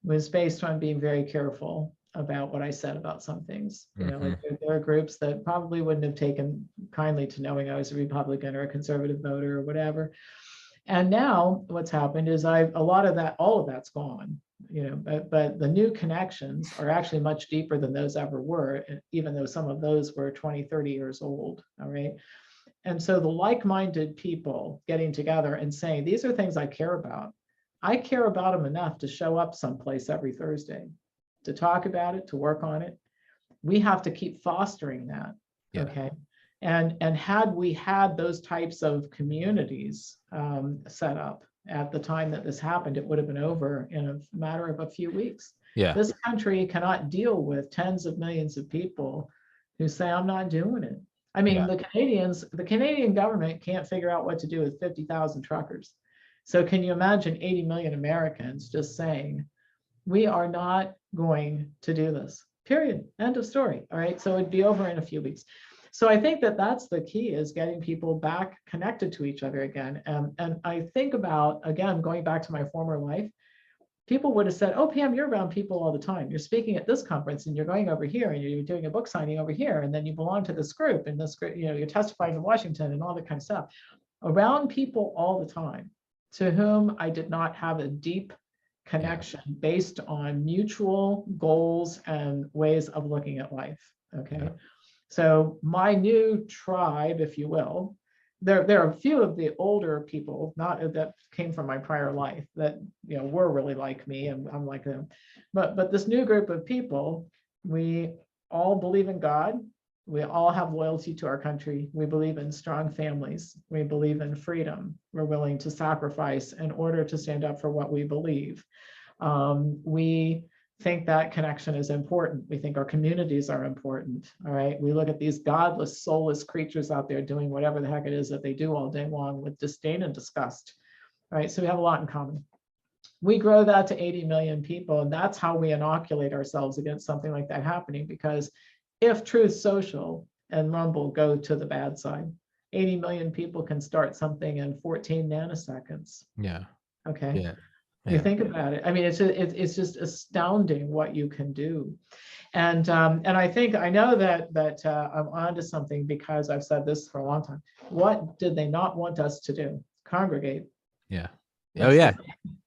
Speaker 2: was based on being very careful about what I said about some things. Like there are groups that probably wouldn't have taken kindly to knowing I was a Republican or a conservative voter or whatever. And now what's happened is all of that's gone, but the new connections are actually much deeper than those ever were, even though some of those were 20, 30 years old. All right. And so the like-minded people getting together and saying, these are things I care about. I care about them enough to show up someplace every Thursday, to talk about it, to work on it. We have to keep fostering that. Yeah. Okay. And had we had those types of communities set up at the time that this happened, it would have been over in a matter of a few weeks.
Speaker 1: Yeah.
Speaker 2: This country cannot deal with tens of millions of people who say, I'm not doing it. I mean,
Speaker 1: Yeah.
Speaker 2: the Canadian government can't figure out what to do with 50,000 truckers. So can you imagine 80 million Americans just saying, we are not going to do this, period, end of story. All right, so it'd be over in a few weeks. So I think that that's the key, is getting people back connected to each other again. And I think about, again, going back to my former life, people would have said, oh, Pam, you're around people all the time. You're speaking at this conference and you're going over here and you're doing a book signing over here. And then you belong to this group and this group, you're testifying in Washington and all that kind of stuff. Around people all the time to whom I did not have a deep connection based on mutual goals and ways of looking at life. Okay.
Speaker 1: Yeah.
Speaker 2: So my new tribe, if you will, there are a few of the older people, not that came from my prior life, that were really like me and I'm like them. But this new group of people, we all believe in God. We all have loyalty to our country. We believe in strong families. We believe in freedom. We're willing to sacrifice in order to stand up for what we believe. We think that connection is important. We think our communities are important. All right. We look at these godless, soulless creatures out there doing whatever the heck it is that they do all day long with disdain and disgust. All right. So we have a lot in common. We grow that to 80 million people, and that's how we inoculate ourselves against something like that happening. Because if Truth Social and Rumble go to the bad side, 80 million people can start something in 14 nanoseconds.
Speaker 1: Yeah.
Speaker 2: Okay.
Speaker 1: Yeah.
Speaker 2: You think about it. I mean, it's just astounding what you can do. And I think I know that I'm onto something, because I've said this for a long time. What did they not want us to do? Congregate.
Speaker 1: Yeah.
Speaker 2: That's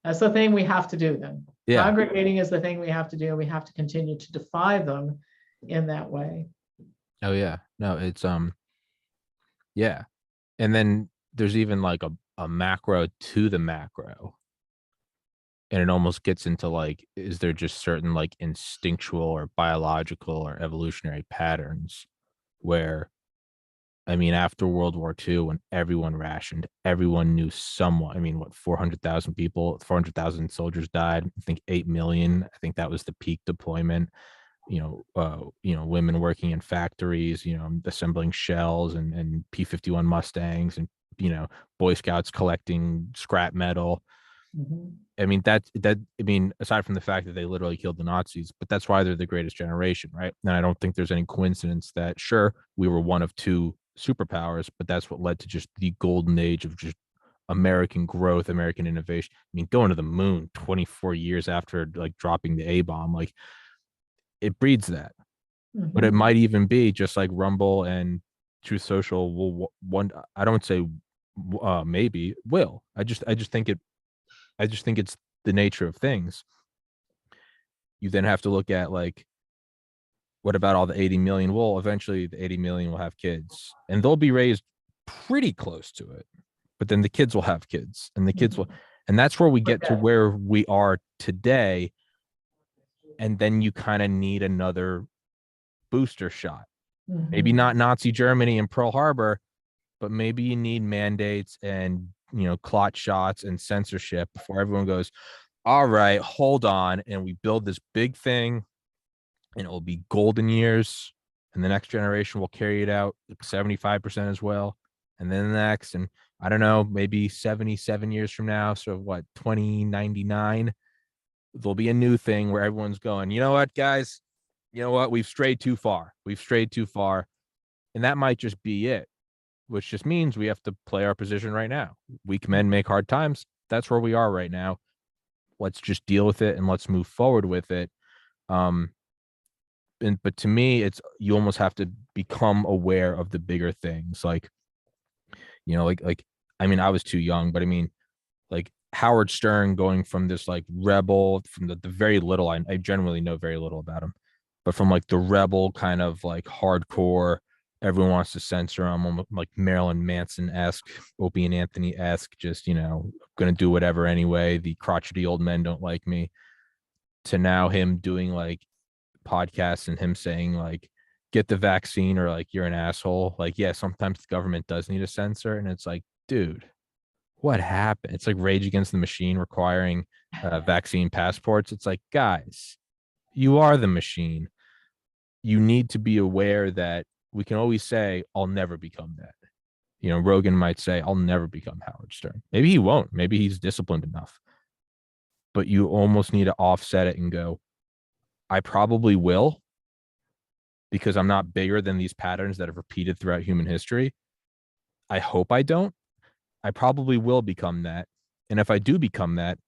Speaker 2: that's the thing we have to do then. Yeah. Congregating is the thing we have to do. We have to continue to defy them in that way.
Speaker 1: Oh yeah. No, it's yeah. And then there's even like a macro to the macro. And it almost gets into like, is there just certain like instinctual or biological or evolutionary patterns where, I mean, after World War II, when everyone rationed, everyone knew someone. I mean, what, 400,000 people, 400,000 soldiers died. I think 8 million. I think that was the peak deployment. Women working in factories, assembling shells and P-51 Mustangs, and Boy Scouts collecting scrap metal.
Speaker 2: Mm-hmm.
Speaker 1: I mean, aside from the fact that they literally killed the Nazis, but that's why they're the greatest generation, right? And I don't think there's any coincidence that, sure, we were one of two superpowers, but that's what led to just the golden age of just American growth, American innovation. I mean, going to the moon 24 years after like dropping the A-bomb, like it breeds that.
Speaker 2: Mm-hmm.
Speaker 1: But it might even be just like Rumble and Truth Social will I don't say maybe will. I just think it's the nature of things. You then have to look at like, what about all the 80 million? Well, eventually the 80 million will have kids and they'll be raised pretty close to it. But then the kids will have kids and the kids will, and that's where we get to where we are today. And then you kind of need another booster shot.
Speaker 2: Mm-hmm.
Speaker 1: Maybe not Nazi Germany and Pearl Harbor, but maybe you need mandates and, clot shots and censorship before everyone goes, all right, hold on. And we build this big thing and it will be golden years. And the next generation will carry it out 75% as well. And then the next, and I don't know, maybe 77 years from now. So what, 2099, there'll be a new thing where everyone's going, you know what, guys, we've strayed too far. And that might just be it, which just means we have to play our position right now. Weak men make hard times. That's where we are right now. Let's just deal with it and let's move forward with it. But to me, it's, you almost have to become aware of the bigger things. Like, I mean, I was too young, but I mean, like Howard Stern going from this like rebel, from the very little, I generally know very little about him, but from like the rebel kind of like hardcore, everyone wants to censor him, like Marilyn Manson-esque, Opie and Anthony-esque, just, gonna do whatever anyway. The crotchety old men don't like me. To now him doing like podcasts and him saying like, get the vaccine or like you're an asshole. Like, yeah, sometimes the government does need a censor. And it's like, dude, what happened? It's like Rage Against the Machine requiring vaccine passports. It's like, guys, you are the machine. You need to be aware that we can always say, I'll never become that. You know, Rogan might say, I'll never become Howard Stern. Maybe he won't. Maybe he's disciplined enough. But you almost need to offset it and go, I probably will, because I'm not bigger than these patterns that have repeated throughout human history. I hope I don't. I probably will become that. And if I do become that,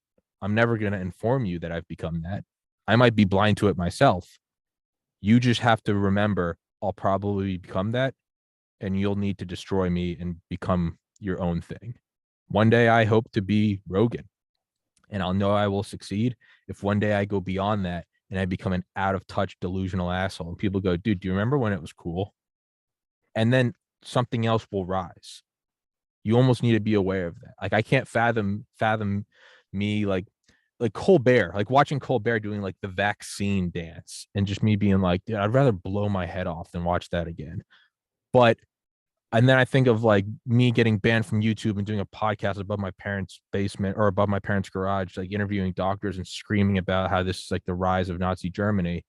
Speaker 1: I'm never going to inform you that I've become that. I might be blind to it myself. You just have to remember I'll probably become that, and you'll need to destroy me and become your own thing. One day I hope to be Rogan, and I'll know I will succeed if one day I go beyond that and I become an out of touch delusional asshole. And people go, dude, do you remember when it was cool? And then something else will rise. You almost need to be aware of that. Like I can't fathom me like Colbert, like watching Colbert doing like the vaccine dance and just me being like, dude, I'd rather blow my head off than watch that again. But and then I think of like me getting banned from YouTube and doing a podcast above my parents' basement or above my parents' garage, like interviewing doctors and screaming about how this is like the rise of Nazi Germany.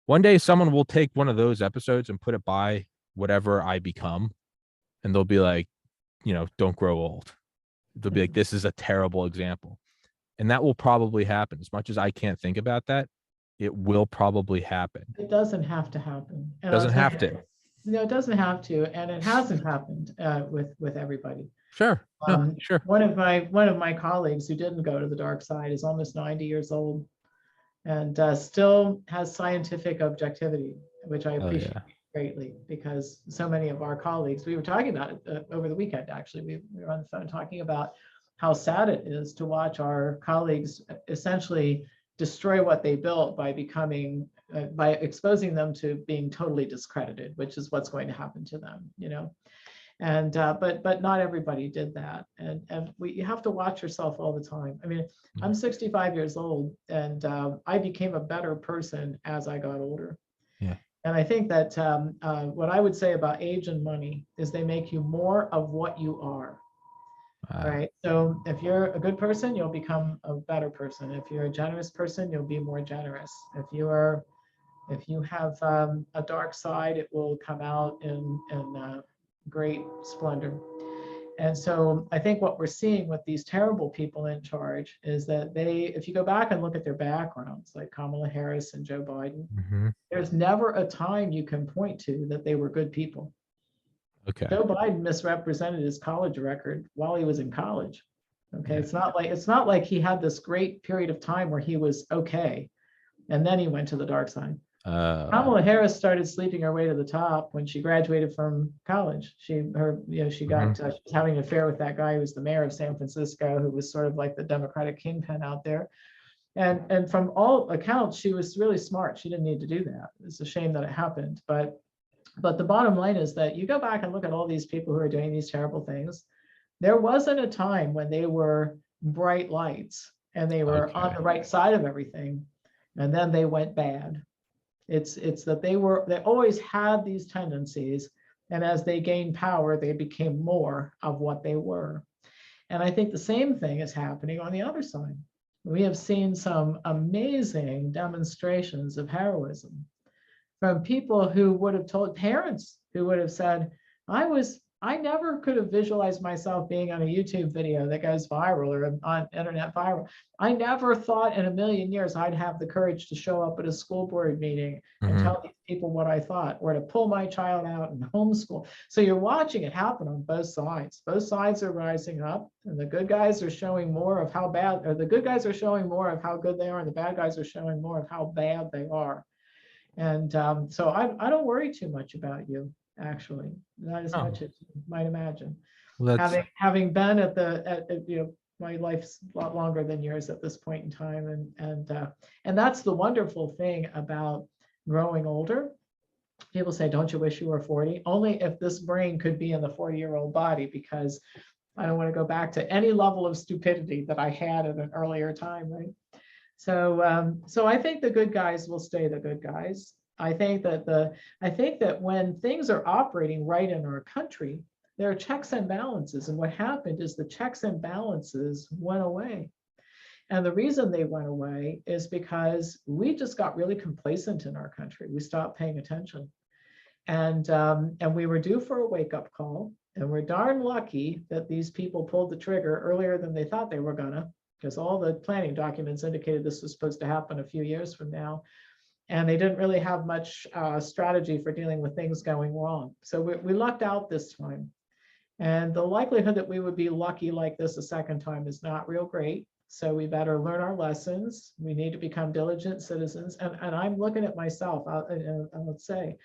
Speaker 1: One day someone will take one of those episodes and put it by whatever I become, and they'll be like, you know, don't grow old. They'll be like, this is a terrible example. And that will probably happen. As much as I can't think about that, it will probably happen.
Speaker 2: It doesn't have to happen. And I'll
Speaker 1: Doesn't
Speaker 2: tell
Speaker 1: have
Speaker 2: you,
Speaker 1: to.
Speaker 2: no, it doesn't have to, and it hasn't happened with everybody.
Speaker 1: Sure. No, sure.
Speaker 2: One of my colleagues who didn't go to the dark side is almost 90 years old and still has scientific objectivity, which I appreciate greatly, because so many of our colleagues, we were talking about it over the weekend, actually, we were on the phone talking about how sad it is to watch our colleagues essentially destroy what they built by becoming by exposing them to being totally discredited, which is what's going to happen to them, you know. And but not everybody did that, and you have to watch yourself all the time. I mean, I'm 65 years old, and I became a better person as I got older.
Speaker 1: Yeah.
Speaker 2: And I think that what I would say about age and money is they make you more of what you are. Right. So if you're a good person, you'll become a better person. If you're a generous person, you'll be more generous. If you have a dark side, it will come out in great splendor. And so I think what we're seeing with these terrible people in charge is that if you go back and look at their backgrounds, like Kamala Harris and Joe Biden, there's never a time you can point to that they were good people.
Speaker 1: Okay.
Speaker 2: Joe Biden misrepresented his college record while he was in college. Okay.
Speaker 1: Yeah.
Speaker 2: It's not like he had this great period of time where he was okay, and then he went to the dark side. Kamala Harris started sleeping her way to the top when she graduated from college. She was having an affair with that guy who was the mayor of San Francisco, who was sort of like the Democratic kingpin out there. And from all accounts, she was really smart. She didn't need to do that. It's a shame that it happened, but the bottom line is that you go back and look at all these people who are doing these terrible things. There wasn't a time when they were bright lights and they were on the right side of everything, and then they went bad. It's that they always had these tendencies, and as they gained power, they became more of what they were. And I think the same thing is happening on the other side. We have seen some amazing demonstrations of heroism from people who would have told parents who would have said, I never could have visualized myself being on a YouTube video that goes viral or on internet viral. I never thought in a million years I'd have the courage to show up at a school board meeting and tell these people what I thought, or to pull my child out and homeschool. So you're watching it happen on both sides. Both sides are rising up, and the good guys are showing more of how bad, or the good guys are showing more of how good they are, and the bad guys are showing more of how bad they are. And so I don't worry too much about you, actually, not as much as you might imagine. Well, having been at my life's a lot longer than yours at this point in time, and that's the wonderful thing about growing older. People say, don't you wish you were 40? Only if this brain could be in the 40-year-old body, because I don't want to go back to any level of stupidity that I had at an earlier time, right? So I think the good guys will stay the good guys. I think that when things are operating right in our country, there are checks and balances. And what happened is the checks and balances went away. And the reason they went away is because we just got really complacent in our country. We stopped paying attention. And we were due for a wake-up call, and we're darn lucky that these people pulled the trigger earlier than they thought they were gonna, because all the planning documents indicated this was supposed to happen a few years from now. And they didn't really have much strategy for dealing with things going wrong. So we lucked out this time. And the likelihood that we would be lucky like this a second time is not real great. So we better learn our lessons. We need to become diligent citizens. And I'm looking at myself, and let's say,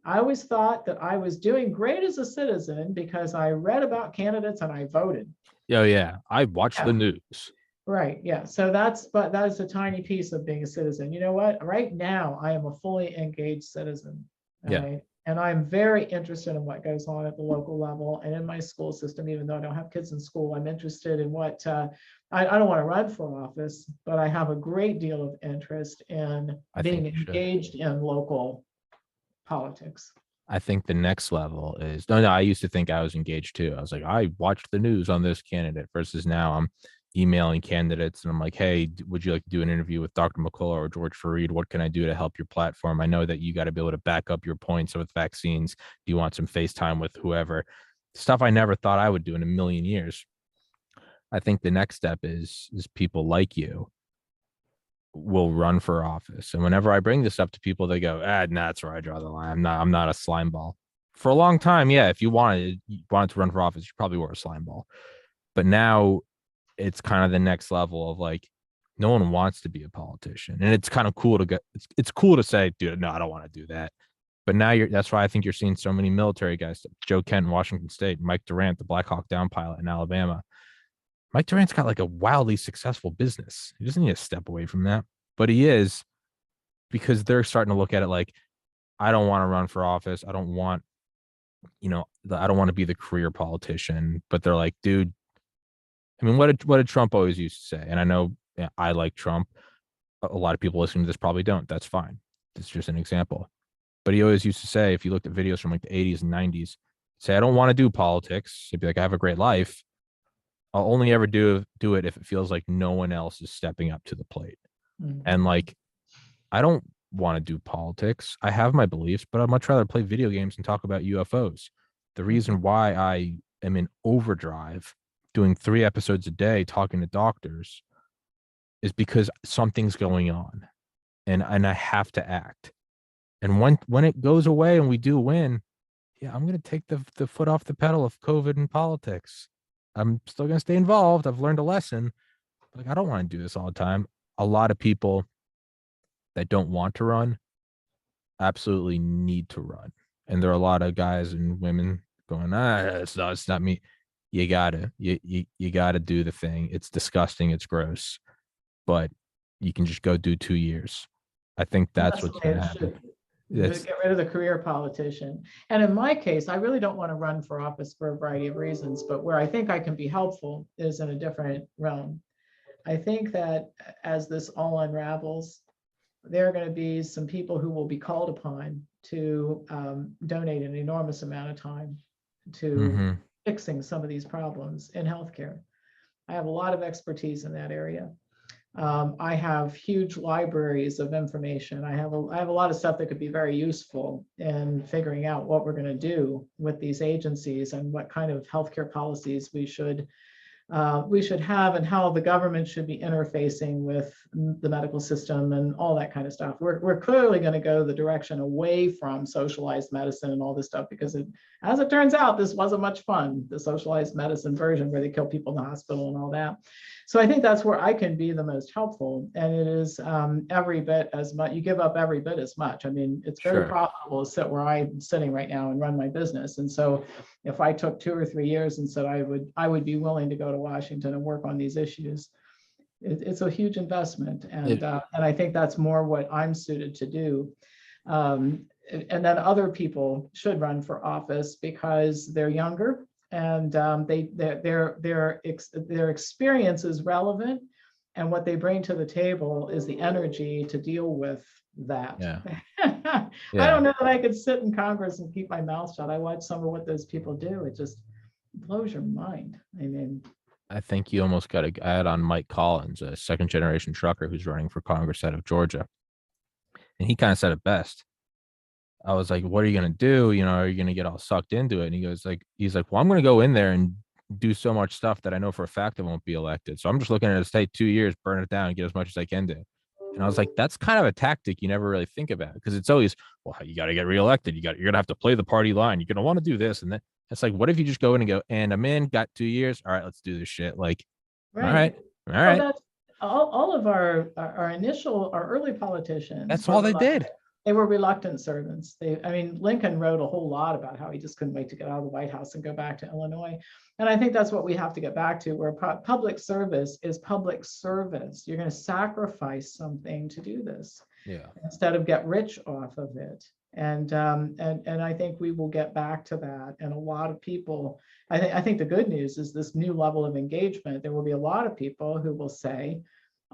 Speaker 2: I always thought that I was doing great as a citizen because I read about candidates and I voted.
Speaker 1: Oh yeah, I watch the news.
Speaker 2: Right. Yeah. So but that is a tiny piece of being a citizen. You know what? Right now, I am a fully engaged citizen.
Speaker 1: Yeah.
Speaker 2: Right? And I'm very interested in what goes on at the local level and in my school system, even though I don't have kids in school. I'm interested in what I don't want to run for office, but I have a great deal of interest in being engaged in local politics.
Speaker 1: I think the next level is no, I used to think I was engaged too. I was like, I watched the news on this candidate versus now I'm emailing candidates and I'm like, hey, would you like to do an interview with Dr. McCullough or George Fareed? What can I do to help your platform? I know that you got to be able to back up your points with vaccines. Do you want some FaceTime with whoever? Stuff I never thought I would do in a million years. I think the next step is people like you will run for office. And whenever I bring this up to people, they go, nah, that's where I draw the line. I'm not a slime ball. For a long time, yeah, if you wanted to run for office, you probably were a slime ball. But now it's kind of the next level of like, no one wants to be a politician. And it's kind of cool to it's cool to say, dude, no, I don't want to do that. But now that's why I think you're seeing so many military guys, Joe Kent in Washington State, Mike Durant, the Black Hawk Down pilot in Alabama. Mike Durant's got like a wildly successful business. He doesn't need to step away from that, but he is, because they're starting to look at it like, I don't want to run for office. I don't want, I don't want to be the career politician, but they're like, dude, I mean, what did Trump always used to say? And I know I like Trump. A lot of people listening to this probably don't. That's fine. It's just an example. But he always used to say, if you looked at videos from like the 80s and 90s, say, I don't want to do politics. He'd be like, I have a great life. I'll only ever do it if it feels like no one else is stepping up to the plate. Mm-hmm. And like, I don't want to do politics. I have my beliefs, but I'd much rather play video games and talk about UFOs. The reason why I am in overdrive doing 3 episodes a day talking to doctors is because something's going on and I have to act. And when it goes away and we do win, yeah, I'm going to take the foot off the pedal of COVID and politics. I'm still going to stay involved. I've learned a lesson. Like, I don't want to do this all the time. A lot of people that don't want to run absolutely need to run. And there are a lot of guys and women going, it's not me. You gotta do the thing. It's disgusting. It's gross, but you can just go do 2 years. I think that's what's going to happen.
Speaker 2: Get rid of the career politician. And in my case, I really don't want to run for office for a variety of reasons, but where I think I can be helpful is in a different realm. I think that as this all unravels, there are going to be some people who will be called upon to donate an enormous amount of time to fixing some of these problems in healthcare. I have a lot of expertise in that area. I have huge libraries of information. I have a lot of stuff that could be very useful in figuring out what we're going to do with these agencies and what kind of healthcare policies we should have and how the government should be interfacing with the medical system and all that kind of stuff. We're clearly going to go the direction away from socialized medicine and all this stuff because as it turns out, this wasn't much fun, the socialized medicine version where they kill people in the hospital and all that. So I think that's where I can be the most helpful. And it is every bit as much, you give up every bit as much. I mean, it's very profitable to sit where I'm sitting right now and run my business. And so if I took 2 or 3 years and said I would be willing to go to Washington and work on these issues, it's a huge investment. And I think that's more what I'm suited to do. And then other people should run for office because they're younger and their experience is relevant, and what they bring to the table is the energy to deal with that. Yeah. I don't know that I could sit in Congress and keep my mouth shut. I watch some of what those people do. It just blows your mind. I mean,
Speaker 1: I think you almost got to add on Mike Collins, a second-generation trucker who's running for Congress out of Georgia. And he kind of said it best. I was like, what are you gonna do? You know, are you gonna get all sucked into it? And he goes like, he's like, well, I'm gonna go in there and do so much stuff that I know for a fact I won't be elected. So I'm just looking at it, stay 2 years, burn it down, and get as much as I can do. And I was like, that's kind of a tactic you never really think about, because it's always, well, you got to get reelected. You're gonna have to play the party line. You're gonna want to do this and that. It's like, what if you just go in and go, and I'm in, got 2 years. All right, let's do this shit. Like, all
Speaker 2: Right.
Speaker 1: right, all
Speaker 2: Well,
Speaker 1: right.
Speaker 2: that's all of our early politicians
Speaker 1: That's
Speaker 2: were
Speaker 1: all they
Speaker 2: reluctant.
Speaker 1: did.
Speaker 2: They were reluctant servants. I mean, Lincoln wrote a whole lot about how he just couldn't wait to get out of the White House and go back to Illinois. And I think that's what we have to get back to, where public service is public service. You're going to sacrifice something to do this
Speaker 1: Yeah.
Speaker 2: instead of get rich off of it. And I think we will get back to that. And a lot of people, I think the good news is this new level of engagement. There will be a lot of people who will say,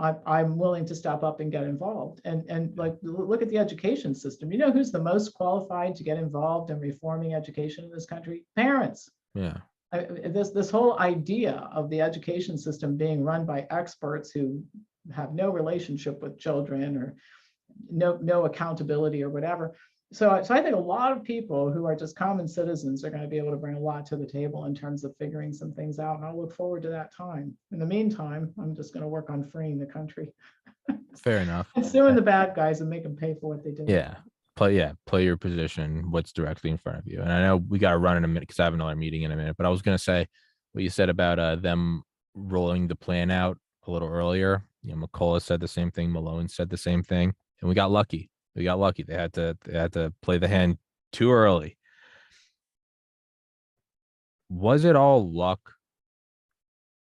Speaker 2: I'm willing to step up and get involved. And like, look at the education system. You know who's the most qualified to get involved in reforming education in this country? Parents.
Speaker 1: Yeah.
Speaker 2: This whole idea of the education system being run by experts who have no relationship with children or no accountability or whatever. So I think a lot of people who are just common citizens are going to be able to bring a lot to the table in terms of figuring some things out. And I'll look forward to that time. In the meantime, I'm just going to work on freeing the country
Speaker 1: Fair enough.
Speaker 2: and suing the bad guys and make them pay for what they did.
Speaker 1: Yeah. Play your position, what's directly in front of you. And I know we got to run in a minute because I have another meeting in a minute, but I was going to say what you said about them rolling the plan out a little earlier. You know, McCullough said the same thing. Malone said the same thing, and we got lucky. They had to play the hand too early. Was it all luck?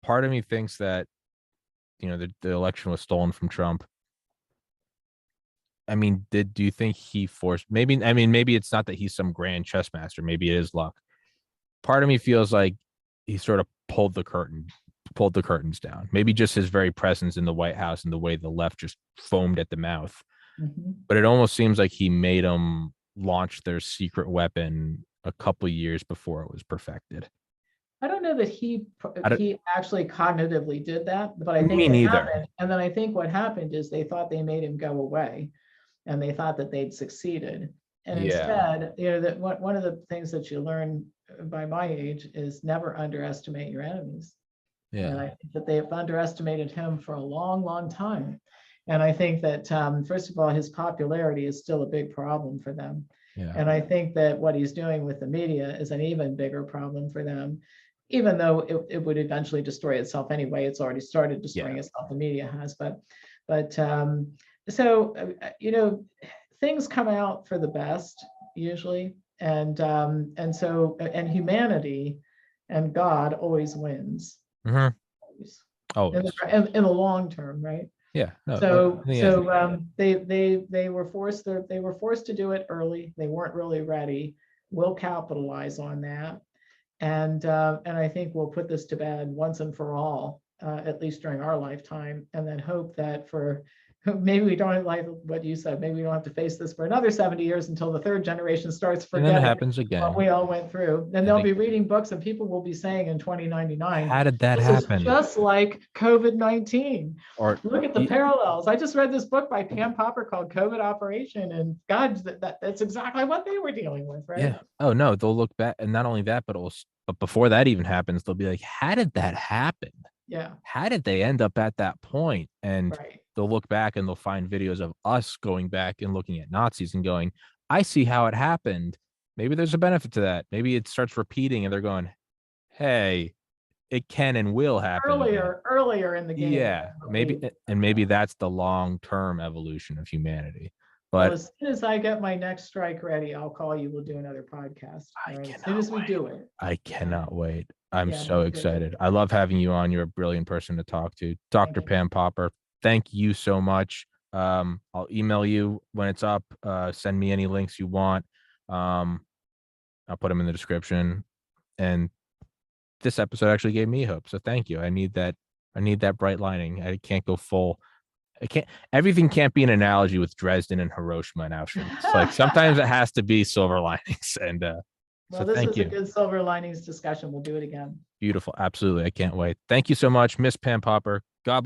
Speaker 1: Part of me thinks that, you know, the election was stolen from Trump. I mean, do you think he forced, maybe, I mean, maybe it's not that he's some grand chess master. Maybe it is luck. Part of me feels like he sort of pulled the curtains down. Maybe just his very presence in the White House and the way the left just foamed at the mouth.
Speaker 2: Mm-hmm.
Speaker 1: But it almost seems like he made them launch their secret weapon a couple years before it was perfected.
Speaker 2: I don't know that he actually cognitively did that, but I think
Speaker 1: Me
Speaker 2: it
Speaker 1: neither.
Speaker 2: happened. And then I think what happened is they thought they made him go away, and they thought that they'd succeeded. And
Speaker 1: Yeah.
Speaker 2: instead, you know, that one of the things that you learn by my age is never underestimate your enemies. And
Speaker 1: Yeah.
Speaker 2: I think that they've underestimated him for a long, long time. And I think that, first of all, his popularity is still a big problem for them.
Speaker 1: Yeah.
Speaker 2: And I think that what he's doing with the media is an even bigger problem for them, even though it would eventually destroy itself anyway. It's already started destroying itself, the media has. But so, you know, things come out for the best usually. And so, and humanity and God always wins.
Speaker 1: Mm-hmm.
Speaker 2: Always. In the long term, right?
Speaker 1: Yeah. No,
Speaker 2: So
Speaker 1: yeah.
Speaker 2: they were forced to do it early. They weren't really ready. We'll capitalize on that, and I think we'll put this to bed once and for all, at least during our lifetime, and then hope that for maybe we don't, like what you said, maybe we don't have to face this for another 70 years until the third generation starts
Speaker 1: And then it
Speaker 2: forgetting
Speaker 1: happens again.
Speaker 2: what we all went through. Then they'll be reading books and people will be saying in 2099,
Speaker 1: how did that
Speaker 2: this
Speaker 1: happen?
Speaker 2: is just like COVID-19.
Speaker 1: Or
Speaker 2: look at the parallels. I just read this book by Pam Popper called COVID Operation, and God, that's exactly what they were dealing with, right?
Speaker 1: Yeah. Oh no, they'll look back, and not only that, but before that even happens, they'll be like, how did that happen?
Speaker 2: Yeah.
Speaker 1: How did they end up at that point? And
Speaker 2: right.
Speaker 1: They'll look back and they'll find videos of us going back and looking at Nazis and going, I see how it happened. Maybe there's a benefit to that. Maybe it starts repeating and they're going, hey, it can and will happen
Speaker 2: earlier in the game.
Speaker 1: Yeah, maybe that's the long-term evolution of humanity. But
Speaker 2: as soon as I get my next strike ready, I'll call you. We'll do another podcast. Right? As soon as we do it.
Speaker 1: I cannot wait. I'm so excited. I love having you on. You're a brilliant person to talk to. Dr. Pam Popper, thank you so much. I'll email you when it's up. Send me any links you want. I'll put them in the description. And this episode actually gave me hope. So thank you. I need that bright lining. I can't go full. Everything can't be an analogy with Dresden and Hiroshima and Auschwitz. Like sometimes it has to be silver linings. And
Speaker 2: well, this was a good silver linings discussion. We'll do it again.
Speaker 1: Beautiful. Absolutely. I can't wait. Thank you so much, Miss Pam Popper. God bless.